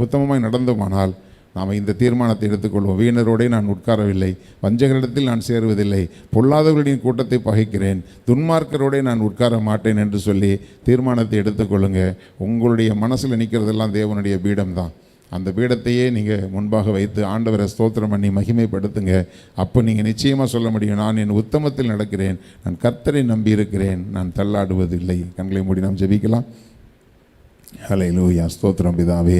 உத்தமமாய் நடந்தோமானால் நாம் இந்த தீர்மானத்தை எடுத்துக்கொள்வோம். வீணரோடே நான் உட்காரவில்லை, வஞ்சகரிடத்தில் நான் சேருவதில்லை, பொல்லாதவர்களுடைய கூட்டத்தை பகைக்கிறேன், துன்மார்க்கரோடே நான் உட்கார மாட்டேன் என்று சொல்லி தீர்மானத்தை எடுத்துக்கொள்ளுங்க. உங்களுடைய மனசில் நிற்கிறதெல்லாம் தேவனுடைய பீடம்தான். அந்த பீடத்தையே நீங்கள் முன்பாக வைத்து ஆண்டவரை ஸ்தோத்திரம் பண்ணி மகிமைப்படுத்துங்க. அப்போ நீங்கள் நிச்சயமாக சொல்ல முடியும், நான் என் உத்தமத்தில் நடக்கிறேன், நான் கர்த்தரை நம்பி இருக்கிறேன், நான் தள்ளாடுவதில்லை. கண்களை மூடி நாம் ஜெபிக்கலாம். ஹல்லேலூயா. ஸ்தோத்திரம் பிதாவே.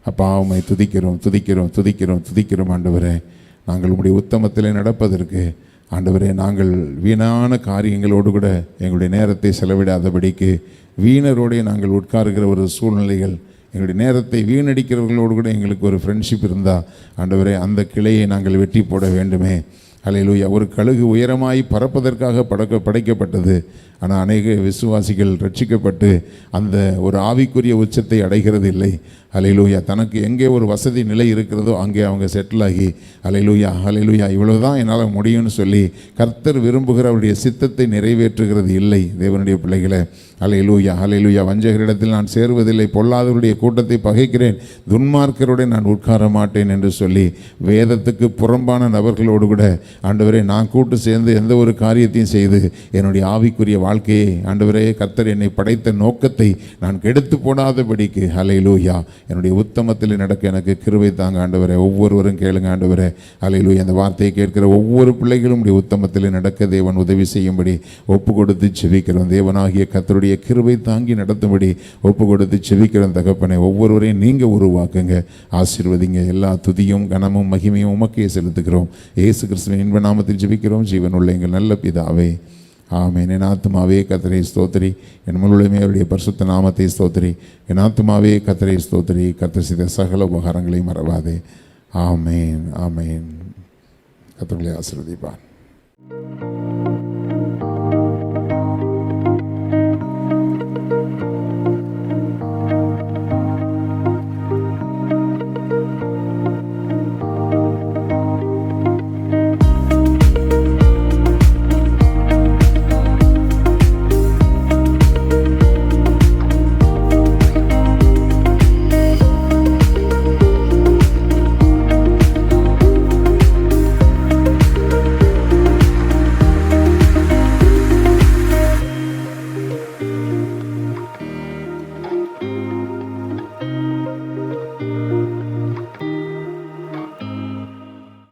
அப்பா, உம்மை துதிக்கிறோம் ஆண்டவரே. நாங்கள் உம்முடைய உத்தமத்திலே நடப்பதற்கு ஆண்டவரே, நாங்கள் வீணான காரியங்களோடு கூட எங்களுடைய நேரத்தை செலவிடாதபடிக்கு, வீணரோடைய நாங்கள் உட்காருகிற ஒரு சூழ்நிலைகள், எங்களுடைய நேரத்தை வீணடிக்கிறவர்களோடு கூட எங்களுக்கு ஒரு ஃப்ரெண்ட்ஷிப் இருந்தால் ஆண்டவரே, அந்த கிளையை நாங்கள் வெட்டி போட வேண்டுமே. ஹல்லேலூயா. ஒரு கழுகு உயரமாய் பறப்பதற்காக படைக்கப்பட்டது. ஆனால் அநேக விசுவாசிகள் ரட்சிக்கப்பட்டு அந்த ஒரு ஆவிக்குரிய உச்சத்தை அடைகிறது இல்லை. ஹல்லேலூயா. தனக்கு எங்கே ஒரு வசதி நிலை இருக்கிறதோ அங்கே அவங்க செட்டில் ஆகி ஹல்லேலூயா இவ்வளவுதான் என்னால் முடியும்னு சொல்லி கர்த்தர் விரும்புகிற அவருடைய சித்தத்தை நிறைவேற்றுகிறது இல்லை. தேவனுடைய பிள்ளைகளை, ஹல்லேலூயா. வஞ்சகரிடத்தில் நான் சேருவதில்லை, பொல்லாதவருடைய கூட்டத்தை பகைக்கிறேன், துன்மார்க்கருடைய நான் உட்கார மாட்டேன் என்று சொல்லி வேதத்துக்கு புறம்பான நபர்களோடு கூட ஆண்டவரே நான் கூட்டு சேர்ந்து எந்த ஒரு காரியத்தையும் செய்து என்னுடைய ஆவிக்குரிய வாழ்க்கையை ஆண்டவரே, கர்த்தர் என்னை படைத்த நோக்கத்தை நான் கெடுத்து போடாதபடிக்கு ஹல்லேலூயா என்னுடைய உத்தமத்தில் நடக்க எனக்கு கிருபை தாங்க ஆண்டவரே. ஒவ்வொருவரும் கேளுங்க ஆண்டவரே. ஹல்லேலூயா. இந்த வார்த்தையை கேட்கிற ஒவ்வொரு பிள்ளைகளும் உத்தமத்தில் நடக்க தேவன் உதவி செய்யும்படி ஒப்பு கொடுத்து செபிக்கிறோம். தேவனாகிய கர்த்தருடைய கிருபை தாங்கி நடத்தும்படி ஒப்பு கொடுத்து செபிக்கிறோம். தகப்பனை, ஒவ்வொருவரையும் நீங்கள் உருவாக்குங்க, ஆசீர்வதிங்க. எல்லா துதியும் கனமும் மகிமையும் உமக்கே செலுத்துகிறோம். இயேசு கிறிஸ்துவின் இன்ப நாமத்தில் ஜெபிக்கிறோம் ஜீவனுள்ள எங்கள் நல்ல பிதாவே, ஆமென். என் ஆத்துமாவே கர்த்தரை ஸ்தோத்திரி, என் முழுமையுமே அவருடைய பரிசுத்த நாமத்தை ஸ்தோத்திரி. என் ஆத்துமாவே கர்த்தரை ஸ்தோத்திரி, கர்த்தர் செய்த சகல உபகாரங்களையும் மறவாதே. ஆமென். கர்த்தரை ஆசீர்வதிப்பார்.